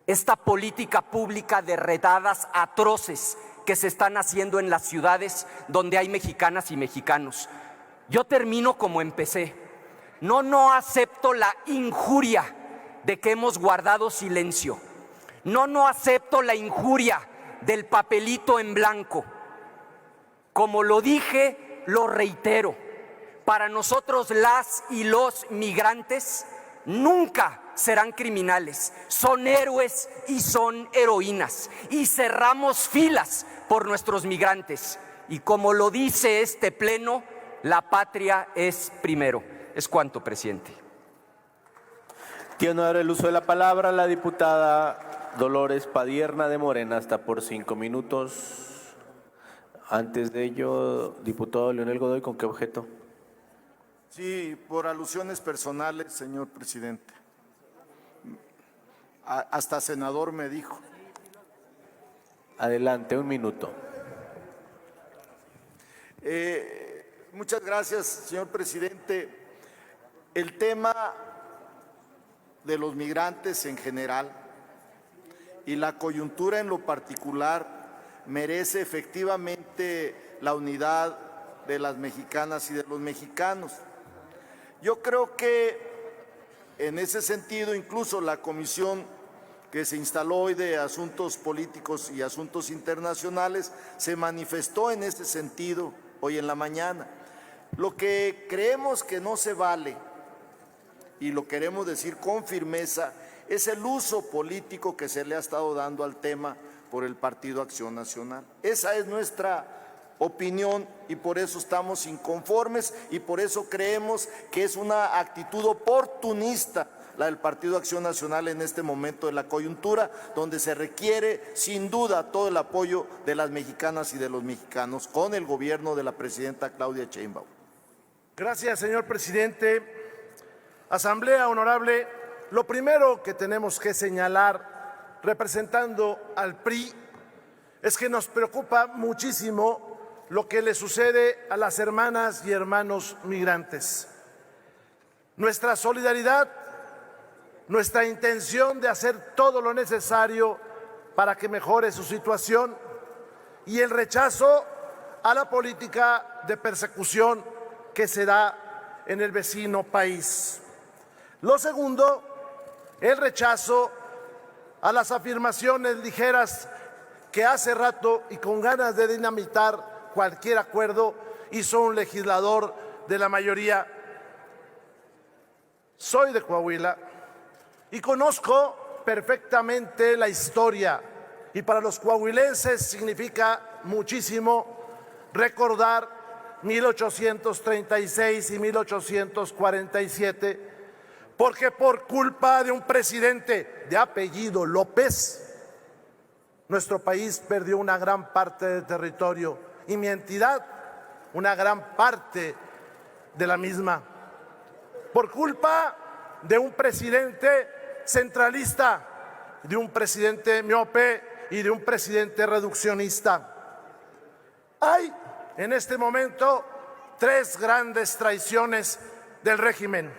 esta política pública de redadas atroces que se están haciendo en las ciudades donde hay mexicanas y mexicanos. Yo termino como empecé. No acepto la injuria de que hemos guardado silencio. No acepto la injuria del papelito en blanco. Como lo dije, lo reitero. Para nosotros, las y los migrantes, nunca serán criminales. Son héroes y son heroínas. Y cerramos filas por nuestros migrantes. Y como lo dice este pleno, la patria es primero. Es cuanto, presidente. Tiene ahora el uso de la palabra la diputada Dolores Padierna de Morena, hasta por 5 minutos. Antes de ello, diputado Leonel Godoy, ¿con qué objeto? Sí, por alusiones personales, señor presidente. Hasta senador me dijo. Adelante, 1 minuto. Muchas gracias, señor presidente. El tema de los migrantes en general y la coyuntura en lo particular merece efectivamente la unidad de las mexicanas y de los mexicanos. Yo creo que en ese sentido, incluso la comisión que se instaló hoy de Asuntos Políticos y Asuntos Internacionales se manifestó en ese sentido hoy en la mañana. Lo que creemos que no se vale, y lo queremos decir con firmeza, es el uso político que se le ha estado dando al tema por el Partido Acción Nacional. Esa es nuestra opinión y por eso estamos inconformes y por eso creemos que es una actitud oportunista la del Partido Acción Nacional en este momento de la coyuntura, donde se requiere sin duda todo el apoyo de las mexicanas y de los mexicanos con el gobierno de la presidenta Claudia Sheinbaum. Gracias, señor presidente. Asamblea honorable, lo primero que tenemos que señalar, representando al PRI, es que nos preocupa muchísimo lo que le sucede a las hermanas y hermanos migrantes. Nuestra solidaridad, nuestra intención de hacer todo lo necesario para que mejore su situación y el rechazo a la política de persecución que se da en el vecino país. Lo segundo, el rechazo a las afirmaciones ligeras que hace rato y con ganas de dinamitar cualquier acuerdo hizo un legislador de la mayoría. Soy de Coahuila y conozco perfectamente la historia y para los coahuilenses significa muchísimo recordar 1836 y 1847, porque por culpa de un presidente de apellido López, nuestro país perdió una gran parte del territorio y mi entidad una gran parte de la misma. Por culpa de un presidente centralista, de un presidente miope y de un presidente reduccionista. Hay en este momento 3 grandes traiciones del régimen.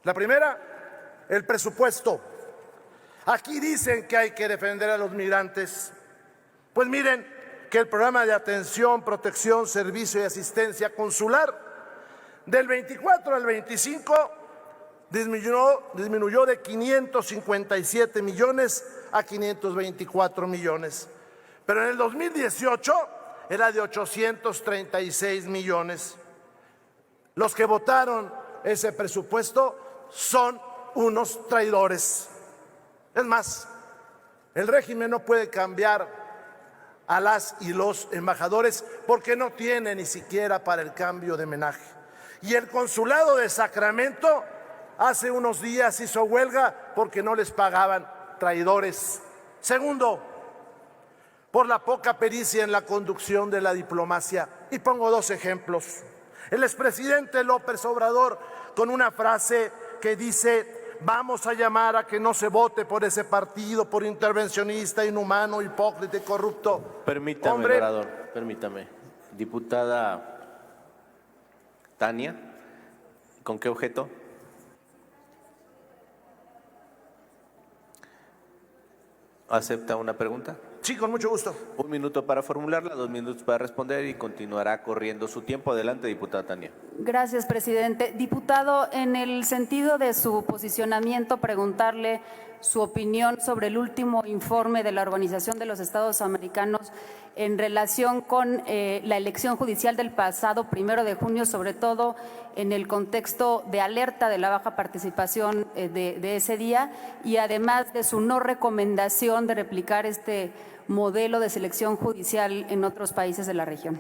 La primera, el presupuesto. Aquí dicen que hay que defender a los migrantes. Pues miren que el programa de atención, protección, servicio y asistencia consular del 24 al 25 disminuyó de 557 millones a 524 millones. Pero en el 2018 era de 836 millones. Los que votaron ese presupuesto son unos traidores. Es más, el régimen no puede cambiar a las y los embajadores porque no tiene ni siquiera para el cambio de menaje. Y el consulado de Sacramento hace unos días hizo huelga porque no les pagaban, traidores. Segundo, por la poca pericia en la conducción de la diplomacia. Y pongo 2 ejemplos. El expresidente López Obrador con una frase que dice: vamos a llamar a que no se vote por ese partido, por intervencionista, inhumano, hipócrita y corrupto. Permítame, orador, permítame. Diputada Tania, ¿con qué objeto? ¿Acepta una pregunta? Sí, con mucho gusto. 1 minuto para formularla, 2 minutos para responder y continuará corriendo su tiempo. Adelante, diputada Tania. Gracias, presidente. Diputado, en el sentido de su posicionamiento, preguntarle su opinión sobre el último informe de la Organización de los Estados Americanos en relación con la elección judicial del pasado 1 de junio, sobre todo en el contexto de alerta de la baja participación de ese día, y además de su no recomendación de replicar este modelo de selección judicial en otros países de la región.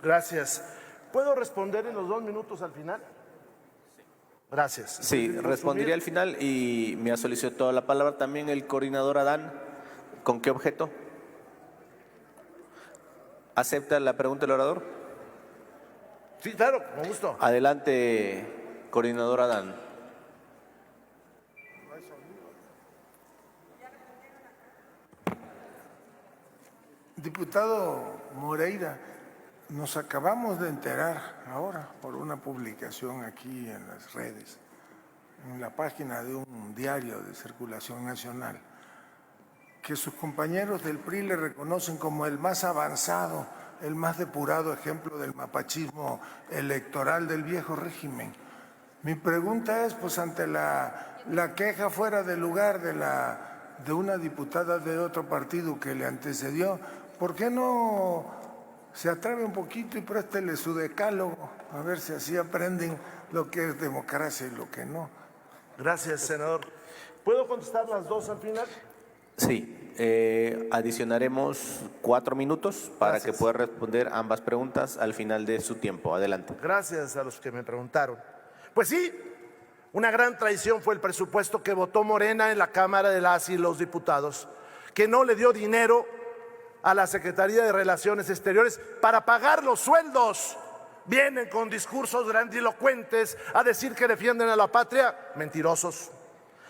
Gracias. ¿Puedo responder en los 2 minutos al final? Gracias. Sí, respondería al final y me ha solicitado la palabra también el coordinador Adán. ¿Con qué objeto? ¿Acepta la pregunta del orador? Sí, claro, con gusto. Adelante, coordinador Adán. Diputado Moreira, nos acabamos de enterar ahora por una publicación aquí en las redes, en la página de un diario de circulación nacional, que sus compañeros del PRI le reconocen como el más avanzado, el más depurado ejemplo del mapachismo electoral del viejo régimen. Mi pregunta es, pues ante la queja fuera de lugar de una diputada de otro partido que le antecedió, ¿por qué no se atreve un poquito y préstele su decálogo? A ver si así aprenden lo que es democracia y lo que no. Gracias, senador. ¿Puedo contestar las 2 al final? Sí, adicionaremos 4 minutos para que pueda responder ambas preguntas al final de su tiempo. Adelante. Gracias a los que me preguntaron. Pues sí, una gran traición fue el presupuesto que votó Morena en la Cámara de las y los Diputados, que no le dio dinero a la Secretaría de Relaciones Exteriores para pagar los sueldos. Vienen con discursos grandilocuentes a decir que defienden a la patria. Mentirosos.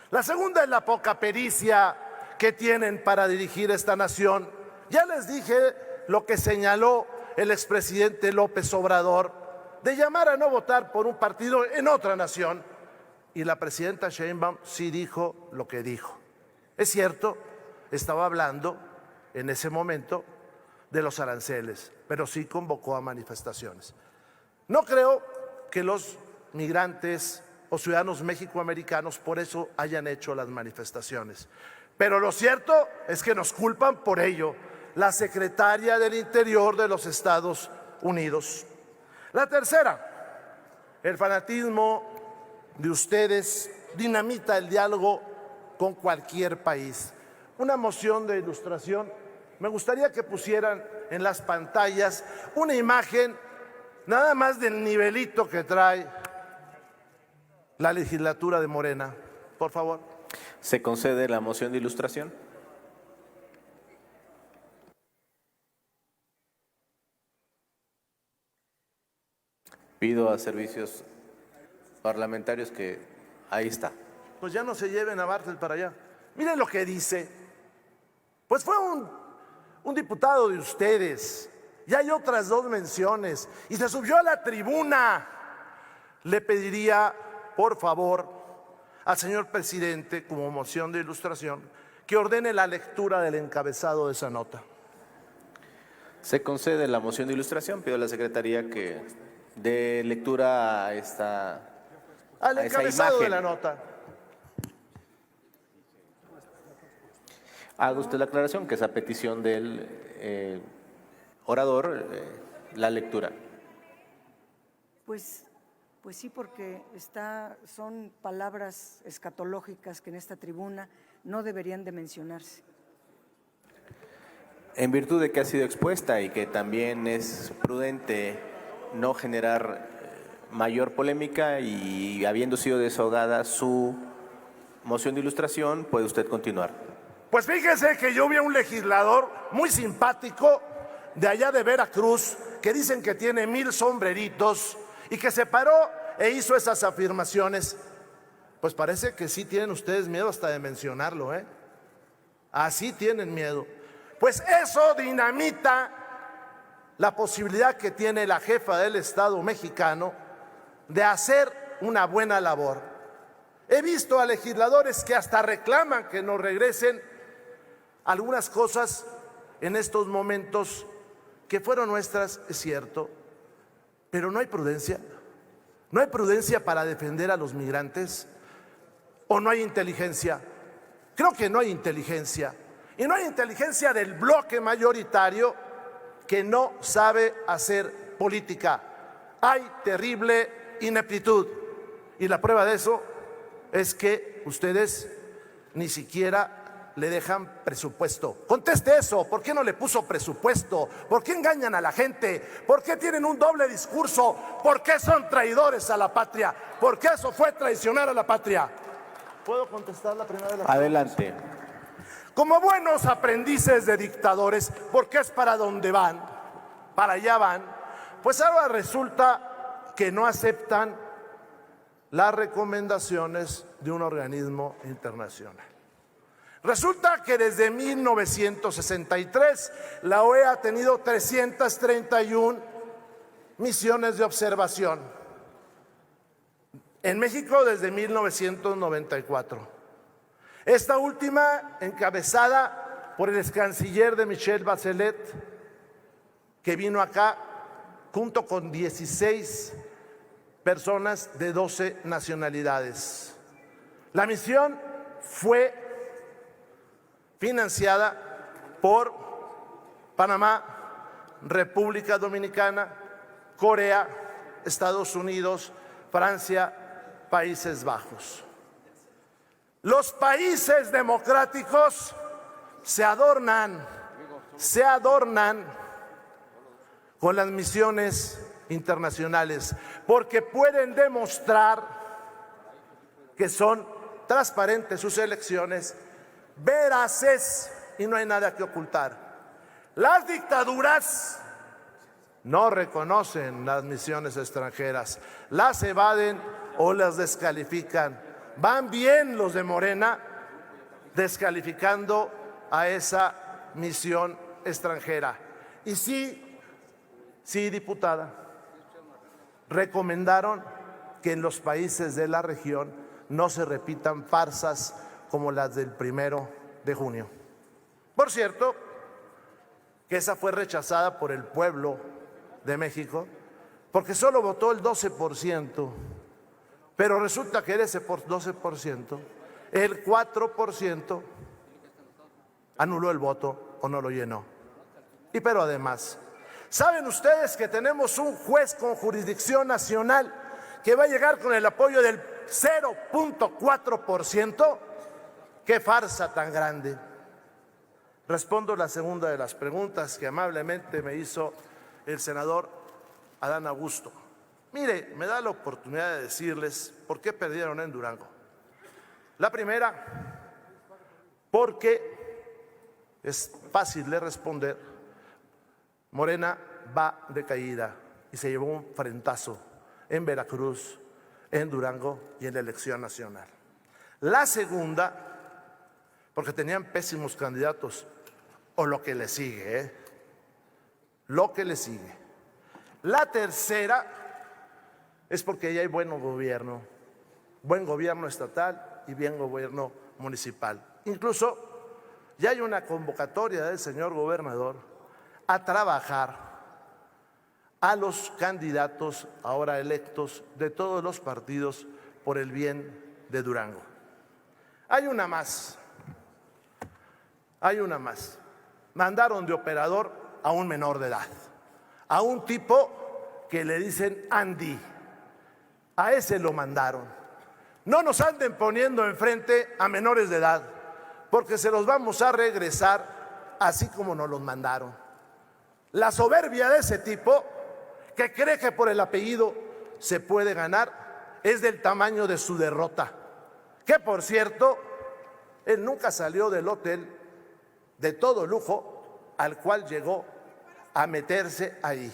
La segunda es la poca pericia que tienen para dirigir esta nación. Ya les dije lo que señaló el expresidente López Obrador, de llamar a no votar por un partido en otra nación. Y la presidenta Sheinbaum sí dijo lo que dijo. Es cierto, estaba hablando en ese momento de los aranceles, pero sí convocó a manifestaciones. No creo que los migrantes o ciudadanos mexicoamericanos por eso hayan hecho las manifestaciones, pero lo cierto es que nos culpan por ello la secretaria del Interior de los Estados Unidos. La tercera, el fanatismo de ustedes dinamita el diálogo con cualquier país. Una moción de ilustración. Me gustaría que pusieran en las pantallas una imagen nada más del nivelito que trae la legislatura de Morena. Por favor. ¿Se concede la moción de ilustración? Pido a servicios parlamentarios que ahí está. Pues ya no se lleven a Bartel para allá. Miren lo que dice. Pues fue un diputado de ustedes. Y hay otras 2 menciones. Y se subió a la tribuna. Le pediría, por favor, al señor presidente, como moción de ilustración, que ordene la lectura del encabezado de esa nota. Se concede la moción de ilustración. Pido a la Secretaría que dé lectura a esta al encabezado de la nota. Haga usted la aclaración que es a petición del orador la lectura. Pues sí, porque son palabras escatológicas que en esta tribuna no deberían de mencionarse. En virtud de que ha sido expuesta y que también es prudente no generar mayor polémica y habiendo sido desahogada su moción de ilustración, puede usted continuar. Pues fíjese que yo vi a un legislador muy simpático de allá de Veracruz, que dicen que tiene 1000 sombreritos y que se paró e hizo esas afirmaciones. Pues parece que sí tienen ustedes miedo hasta de mencionarlo, ¿eh? Así tienen miedo. Pues eso dinamita la posibilidad que tiene la jefa del Estado mexicano de hacer una buena labor. He visto a legisladores que hasta reclaman que nos regresen algunas cosas en estos momentos que fueron nuestras, es cierto, pero no hay prudencia. ¿No hay prudencia para defender a los migrantes? ¿O no hay inteligencia? Creo que no hay inteligencia. Y no hay inteligencia del bloque mayoritario que no sabe hacer política. Hay terrible ineptitud. Y la prueba de eso es que ustedes ni siquiera le dejan presupuesto. Conteste eso. ¿Por qué no le puso presupuesto? ¿Por qué engañan a la gente? ¿Por qué tienen un doble discurso? ¿Por qué son traidores a la patria? ¿Por qué eso fue traicionar a la patria? ¿Puedo contestar la primera de las Adelante. preguntas? Como buenos aprendices de dictadores, porque es para donde van, para allá van, pues ahora resulta que no aceptan las recomendaciones de un organismo internacional. Resulta que desde 1963 la OEA ha tenido 331 misiones de observación. En México desde 1994. Esta última encabezada por el ex canciller de Michelle Bachelet, que vino acá junto con 16 personas de 12 nacionalidades. La misión fue financiada por Panamá, República Dominicana, Corea, Estados Unidos, Francia, Países Bajos. Los países democráticos se adornan con las misiones internacionales porque pueden demostrar que son transparentes sus elecciones, veraces y no hay nada que ocultar. Las dictaduras no reconocen las misiones extranjeras, las evaden o las descalifican. Van bien los de Morena descalificando a esa misión extranjera. Y sí, diputada, recomendaron que en los países de la región no se repitan farsas como las del 1 de junio. Por cierto, que esa fue rechazada por el pueblo de México, porque solo votó el 12%, pero resulta que de ese 12%, el 4% anuló el voto o no lo llenó. Pero además, ¿saben ustedes que tenemos un juez con jurisdicción nacional que va a llegar con el apoyo del 0.4%? ¡Qué farsa tan grande! Respondo la segunda de las preguntas que amablemente me hizo el senador Adán Augusto. Mire, me da la oportunidad de decirles por qué perdieron en Durango. La primera, porque es fácil de responder, Morena va de caída y se llevó un frentazo en Veracruz, en Durango y en la elección nacional. La segunda, porque tenían pésimos candidatos, o lo que le sigue, lo que le sigue. La tercera es porque ya hay buen gobierno estatal y buen gobierno municipal. Incluso ya hay una convocatoria del señor gobernador a trabajar a los candidatos ahora electos de todos los partidos por el bien de Durango. Hay una más. Mandaron de operador a un menor de edad, a un tipo que le dicen Andy. A ese lo mandaron. No nos anden poniendo enfrente a menores de edad, porque se los vamos a regresar así como nos los mandaron. La soberbia de ese tipo, que cree que por el apellido se puede ganar, es del tamaño de su derrota. Que por cierto, él nunca salió del hotel de todo lujo al cual llegó a meterse ahí,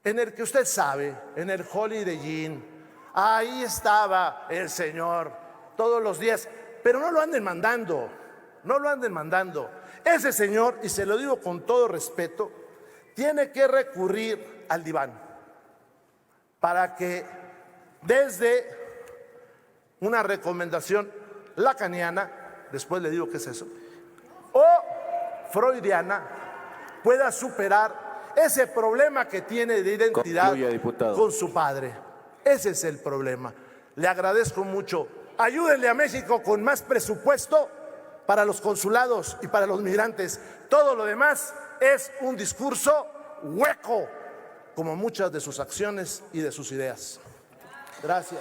en el que usted sabe, en el Holiday Inn, ahí estaba el señor todos los días, pero no lo anden mandando. Ese señor, y se lo digo con todo respeto, tiene que recurrir al diván para que desde una recomendación lacaniana, después le digo qué es eso, o freudiana, pueda superar ese problema que tiene de identidad con su padre. Ese es el problema. Le agradezco mucho. Ayúdenle a México con más presupuesto para los consulados y para los migrantes. Todo lo demás es un discurso hueco, como muchas de sus acciones y de sus ideas. Gracias.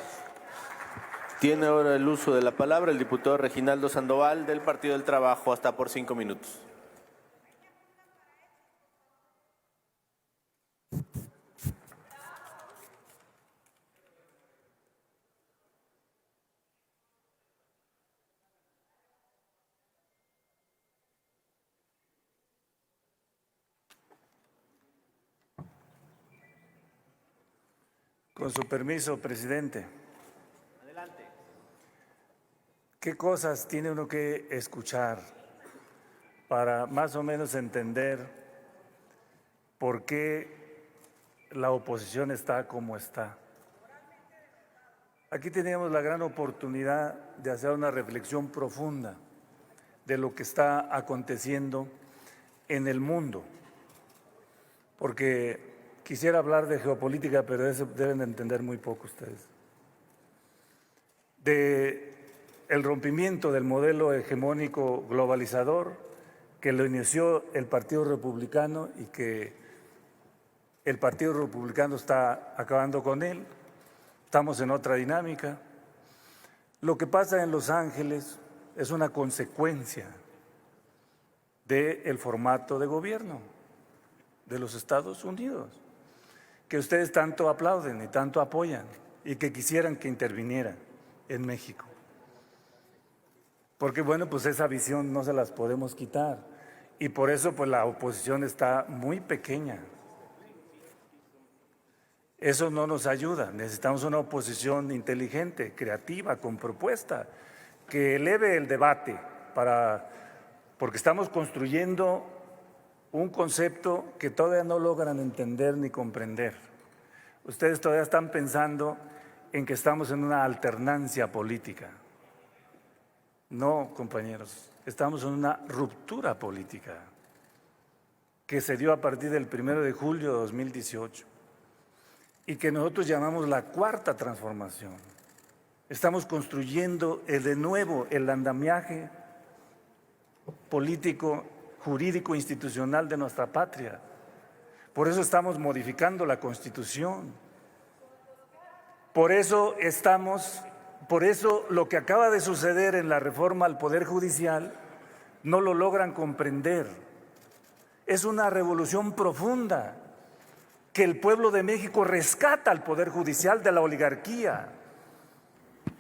Tiene ahora el uso de la palabra el diputado Reginaldo Sandoval del Partido del Trabajo, hasta por 5 minutos. Con su permiso, presidente. Adelante. ¿Qué cosas tiene uno que escuchar para más o menos entender por qué la oposición está como está? Aquí teníamos la gran oportunidad de hacer una reflexión profunda de lo que está aconteciendo en el mundo, porque quisiera hablar de geopolítica, pero eso deben entender muy poco ustedes. De el rompimiento del modelo hegemónico globalizador que lo inició el Partido Republicano y que el Partido Republicano está acabando con él. Estamos en otra dinámica. Lo que pasa en Los Ángeles es una consecuencia del formato de gobierno de los Estados Unidos, que ustedes tanto aplauden y tanto apoyan y que quisieran que interviniera en México. Porque bueno, pues esa visión no se las podemos quitar y por eso pues la oposición está muy pequeña. Eso no nos ayuda, necesitamos una oposición inteligente, creativa, con propuesta, que eleve el debate porque estamos construyendo un concepto que todavía no logran entender ni comprender. Ustedes todavía están pensando en que estamos en una alternancia política. No, compañeros, estamos en una ruptura política que se dio a partir del 1 de julio de 2018 y que nosotros llamamos la cuarta transformación. Estamos construyendo de nuevo el andamiaje político, jurídico, institucional de nuestra patria. Por eso estamos modificando la Constitución. Por eso lo que acaba de suceder en la reforma al Poder Judicial no lo logran comprender. Es una revolución profunda que el pueblo de México rescata al Poder Judicial de la oligarquía.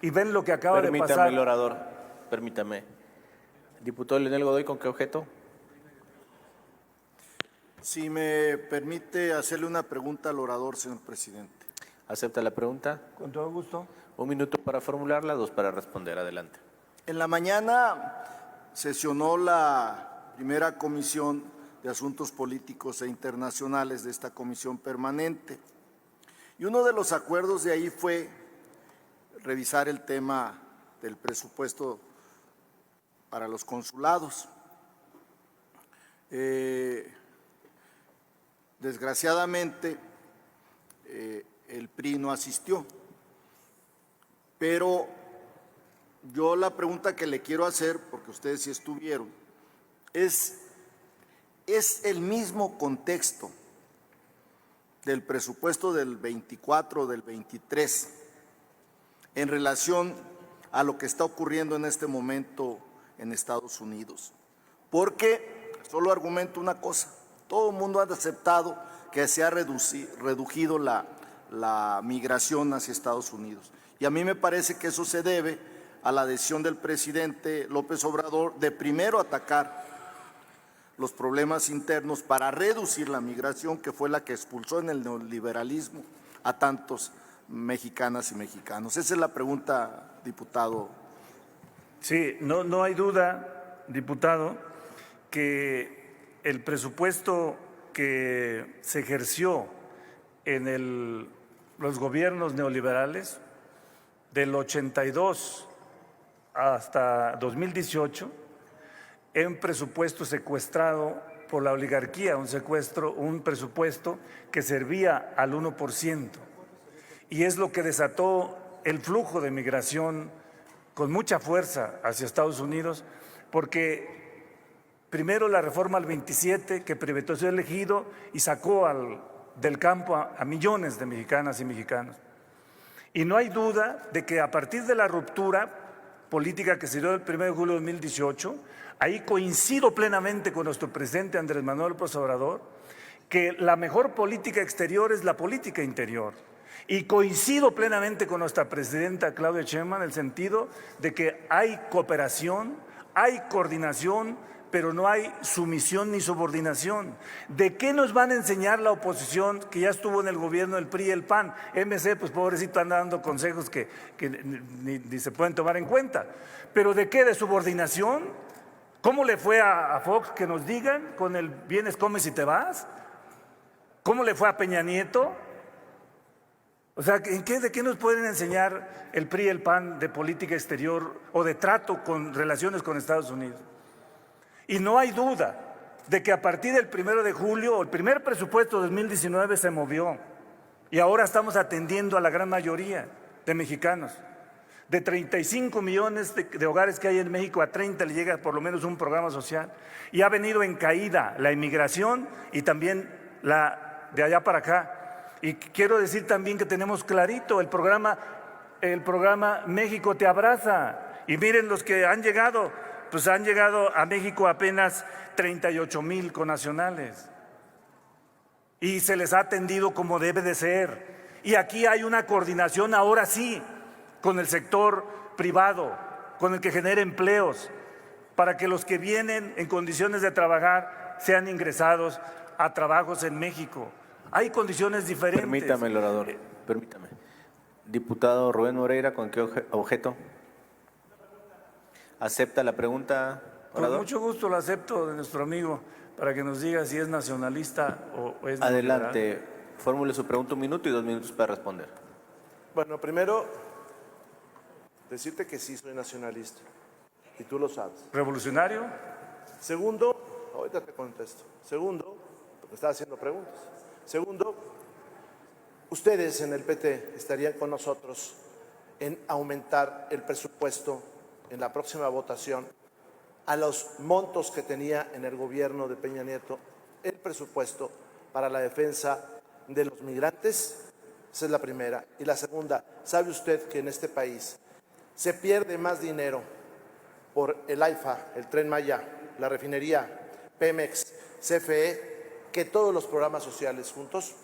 Y ven lo que acaba de pasar. Permítame, el orador, permítame. Diputado Leonel Godoy, ¿con qué objeto? Si me permite hacerle una pregunta al orador, señor presidente. ¿Acepta la pregunta? Con todo gusto. 1 minuto para formularla, 2 para responder. Adelante. En la mañana sesionó la primera comisión de Asuntos Políticos e Internacionales de esta comisión permanente. Y uno de los acuerdos de ahí fue revisar el tema del presupuesto para los consulados. Desgraciadamente, el PRI no asistió, pero yo la pregunta que le quiero hacer, porque ustedes sí estuvieron, es el mismo contexto del presupuesto del 24, del 23, en relación a lo que está ocurriendo en este momento en Estados Unidos. Porque, solo argumento una cosa, todo el mundo ha aceptado que se ha reducido la migración hacia Estados Unidos. Y a mí me parece que eso se debe a la decisión del presidente López Obrador de primero atacar los problemas internos para reducir la migración, que fue la que expulsó en el neoliberalismo a tantos mexicanas y mexicanos. Esa es la pregunta, diputado. Sí, no hay duda, diputado, que el presupuesto que se ejerció en los gobiernos neoliberales del 82 hasta 2018 es un presupuesto secuestrado por la oligarquía, un presupuesto que servía al 1%. y es lo que desató el flujo de migración con mucha fuerza hacia Estados Unidos, porque primero la reforma al 27 que privatizó el ejido y sacó del campo a millones de mexicanas y mexicanos. Y no hay duda de que a partir de la ruptura política que se dio el 1 de julio de 2018, ahí coincido plenamente con nuestro presidente Andrés Manuel López Obrador, que la mejor política exterior es la política interior. Y coincido plenamente con nuestra presidenta Claudia Sheinbaum en el sentido de que hay cooperación, hay coordinación, pero no hay sumisión ni subordinación. ¿De qué nos van a enseñar la oposición que ya estuvo en el gobierno del PRI y el PAN? MC, pues pobrecito, anda dando consejos que ni se pueden tomar en cuenta. ¿Pero de qué? ¿De subordinación? ¿Cómo le fue a Fox? Que nos digan, con el vienes, comes y te vas. ¿Cómo le fue a Peña Nieto? O sea, ¿de qué nos pueden enseñar el PRI y el PAN de política exterior o de trato con relaciones con Estados Unidos? Y no hay duda de que a partir del 1 de julio, el primer presupuesto de 2019 se movió y ahora estamos atendiendo a la gran mayoría de mexicanos. De 35 millones de hogares que hay en México, a 30 le llega por lo menos un programa social. Y ha venido en caída la inmigración y también la de allá para acá. Y quiero decir también que tenemos clarito el programa México te abraza. Y miren los que han llegado, pues han llegado a México apenas 38,000 connacionales. Y se les ha atendido como debe de ser. Y aquí hay una coordinación ahora sí con el sector privado, con el que genera empleos, para que los que vienen en condiciones de trabajar sean ingresados a trabajos en México. Hay condiciones diferentes. Permítame, el orador, permítame. Diputado Rubén Moreira, ¿con qué objeto? ¿Acepta la pregunta, orador? Con mucho gusto lo acepto de nuestro amigo, para que nos diga si es nacionalista o es Adelante, liberal. fórmule su pregunta, 1 minuto y 2 minutos para responder. Bueno, primero, decirte que sí soy nacionalista, y tú lo sabes. ¿Revolucionario? Segundo, ahorita te contesto. Segundo, porque estaba haciendo preguntas. Segundo, ustedes en el PT estarían con nosotros en aumentar el presupuesto en la próxima votación a los montos que tenía en el gobierno de Peña Nieto el presupuesto para la defensa de los migrantes. Esa es la primera. Y la segunda, ¿sabe usted que en este país se pierde más dinero por el AIFA, el Tren Maya, la refinería, Pemex, CFE, que todos los programas sociales juntos?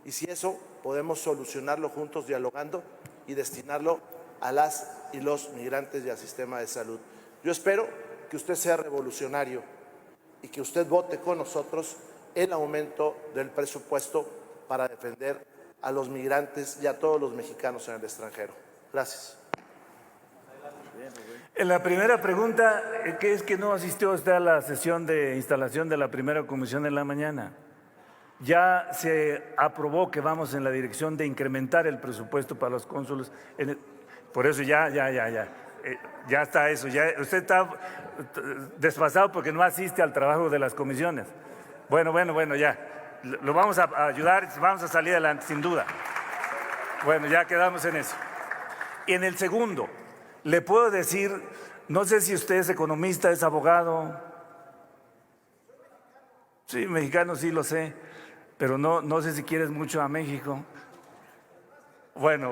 Y si eso podemos solucionarlo juntos dialogando y destinarlo a las y los migrantes y al sistema de salud. Yo espero que usted sea revolucionario y que usted vote con nosotros el aumento del presupuesto para defender a los migrantes y a todos los mexicanos en el extranjero. Gracias. En la primera pregunta, ¿qué es que no asistió usted a la sesión de instalación de la primera comisión en la mañana? Ya se aprobó que vamos en la dirección de incrementar el presupuesto para los cónsules. Por eso ya está eso. Ya, usted está desfasado porque no asiste al trabajo de las comisiones. Bueno, ya. Lo vamos a ayudar, vamos a salir adelante, sin duda. Bueno, ya quedamos en eso. Y en el segundo, le puedo decir, no sé si usted es economista, es abogado. Sí, mexicano, sí lo sé, pero no sé si quieres mucho a México. Bueno.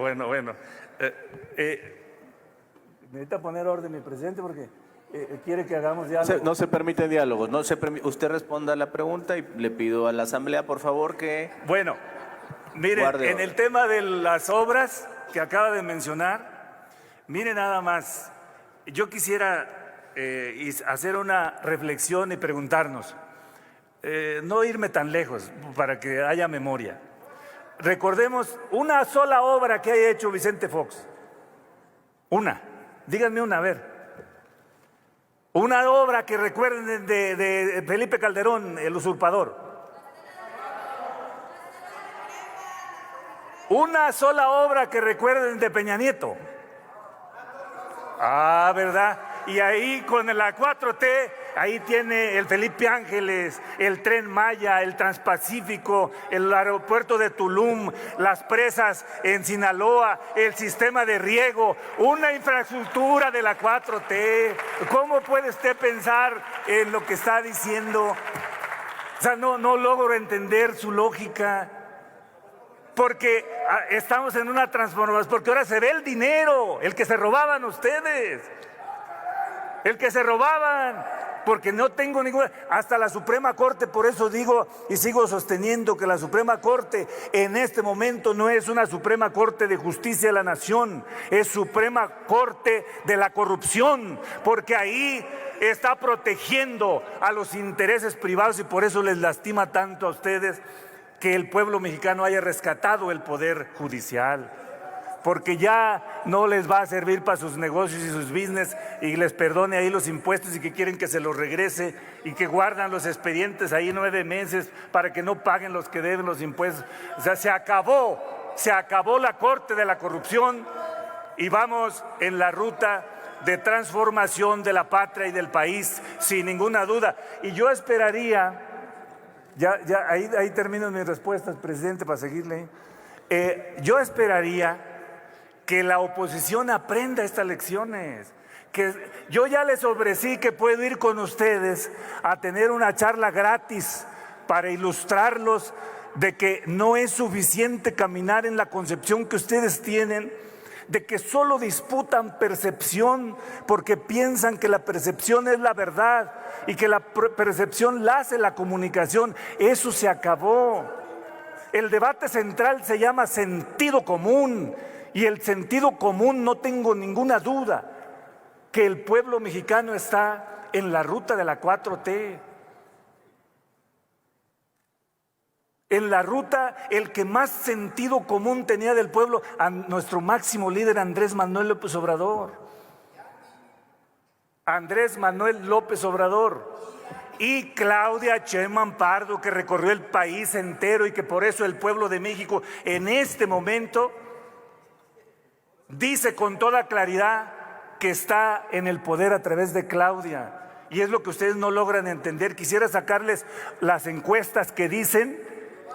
Necesita poner orden mi presidente porque quiere que hagamos diálogo. No se permiten diálogos. Usted responda a la pregunta y le pido a la Asamblea, por favor, que... Bueno, miren, en el tema de las obras que acaba de mencionar, mire nada más, yo quisiera hacer una reflexión y preguntarnos, no irme tan lejos para que haya memoria. Recordemos una sola obra que haya hecho Vicente Fox. Díganme una, a ver. Una obra que recuerden de Felipe Calderón, el usurpador. Una sola obra que recuerden de Peña Nieto. ¿Verdad? Y ahí con la 4T Ahí tiene el Felipe Ángeles, el Tren Maya, el Transpacífico, el aeropuerto de Tulum, las presas en Sinaloa, el sistema de riego, una infraestructura de la 4T. ¿Cómo puede usted pensar en lo que está diciendo? O sea, no logro entender su lógica. Porque estamos en una transformación, porque ahora se ve el dinero, el que se robaban ustedes, el que se robaban, porque no tengo ninguna, hasta la Suprema Corte, por eso digo y sigo sosteniendo que la Suprema Corte en este momento no es una Suprema Corte de Justicia de la Nación, es Suprema Corte de la corrupción, porque ahí está protegiendo a los intereses privados y por eso les lastima tanto a ustedes que el pueblo mexicano haya rescatado el poder judicial, porque ya no les va a servir para sus negocios y sus business y les perdone ahí los impuestos y que quieren que se los regrese y que guardan los expedientes ahí 9 meses para que no paguen los que deben los impuestos. O sea, se acabó la Corte de la corrupción y vamos en la ruta de transformación de la patria y del país, sin ninguna duda. Y yo esperaría... ahí termino mis respuestas, presidente, para seguirle. Yo esperaría que la oposición aprenda estas lecciones. Que yo ya les ofrecí que puedo ir con ustedes a tener una charla gratis para ilustrarlos de que no es suficiente caminar en la concepción que ustedes tienen, de que solo disputan percepción porque piensan que la percepción es la verdad y que la percepción la hace la comunicación. Eso se acabó. El debate central se llama sentido común y el sentido común, no tengo ninguna duda que el pueblo mexicano está en la ruta de la 4T. En la ruta, el que más sentido común tenía del pueblo, a nuestro máximo líder Andrés Manuel López Obrador. Andrés Manuel López Obrador. Y Claudia Sheinbaum Pardo, que recorrió el país entero y que por eso el pueblo de México en este momento dice con toda claridad que está en el poder a través de Claudia. Y es lo que ustedes no logran entender. Quisiera sacarles las encuestas que dicen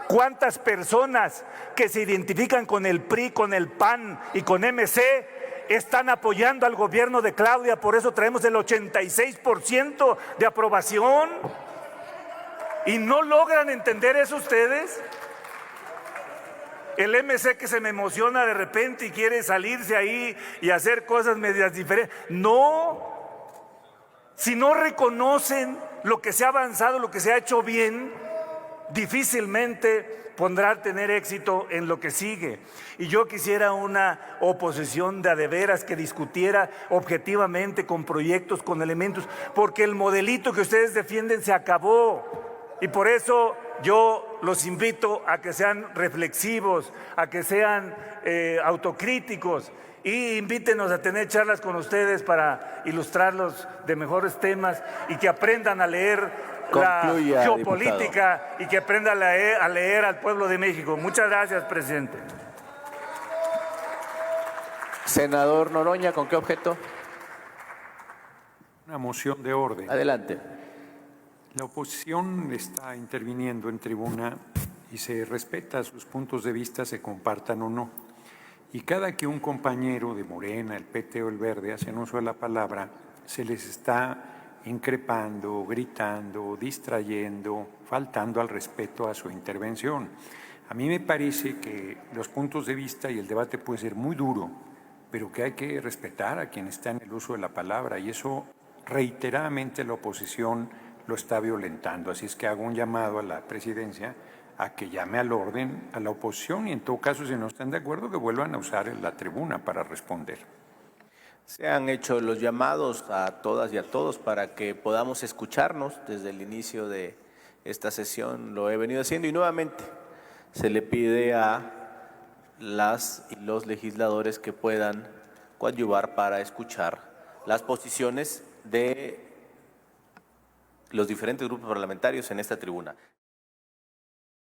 cuántas personas que se identifican con el PRI, con el PAN y con MC están apoyando al gobierno de Claudia. Por eso traemos el 86% de aprobación. ¿Y no logran entender eso ustedes? El MC que se me emociona de repente y quiere salirse ahí y hacer cosas medias diferentes. No, si no reconocen lo que se ha avanzado, lo que se ha hecho bien, difícilmente podrá tener éxito en lo que sigue. Y yo quisiera una oposición de a de veras que discutiera objetivamente con proyectos, con elementos, porque el modelito que ustedes defienden se acabó. Y por eso yo los invito a que sean reflexivos, a que sean autocríticos y invítenos a tener charlas con ustedes para ilustrarlos de mejores temas y que aprendan a leer la geopolítica, diputado, y que aprendan a leer al pueblo de México. Muchas gracias, presidente. Senador Noroña, ¿con qué objeto? Una moción de orden. Adelante. La oposición está interviniendo en tribuna y se respeta sus puntos de vista, se compartan o no. Y cada que un compañero de Morena, el PT o el Verde hacen uso de la palabra, se les está increpando, gritando, distrayendo, faltando al respeto a su intervención. A mí me parece que los puntos de vista y el debate puede ser muy duro, pero que hay que respetar a quien está en el uso de la palabra, y eso reiteradamente la oposición lo está violentando. Así es que hago un llamado a la presidencia a que llame al orden a la oposición y en todo caso, si no están de acuerdo, que vuelvan a usar la tribuna para responder. Se han hecho los llamados a todas y a todos para que podamos escucharnos desde el inicio de esta sesión. Lo he venido haciendo y nuevamente se le pide a las y los legisladores que puedan coadyuvar para escuchar las posiciones de los diferentes grupos parlamentarios en esta tribuna.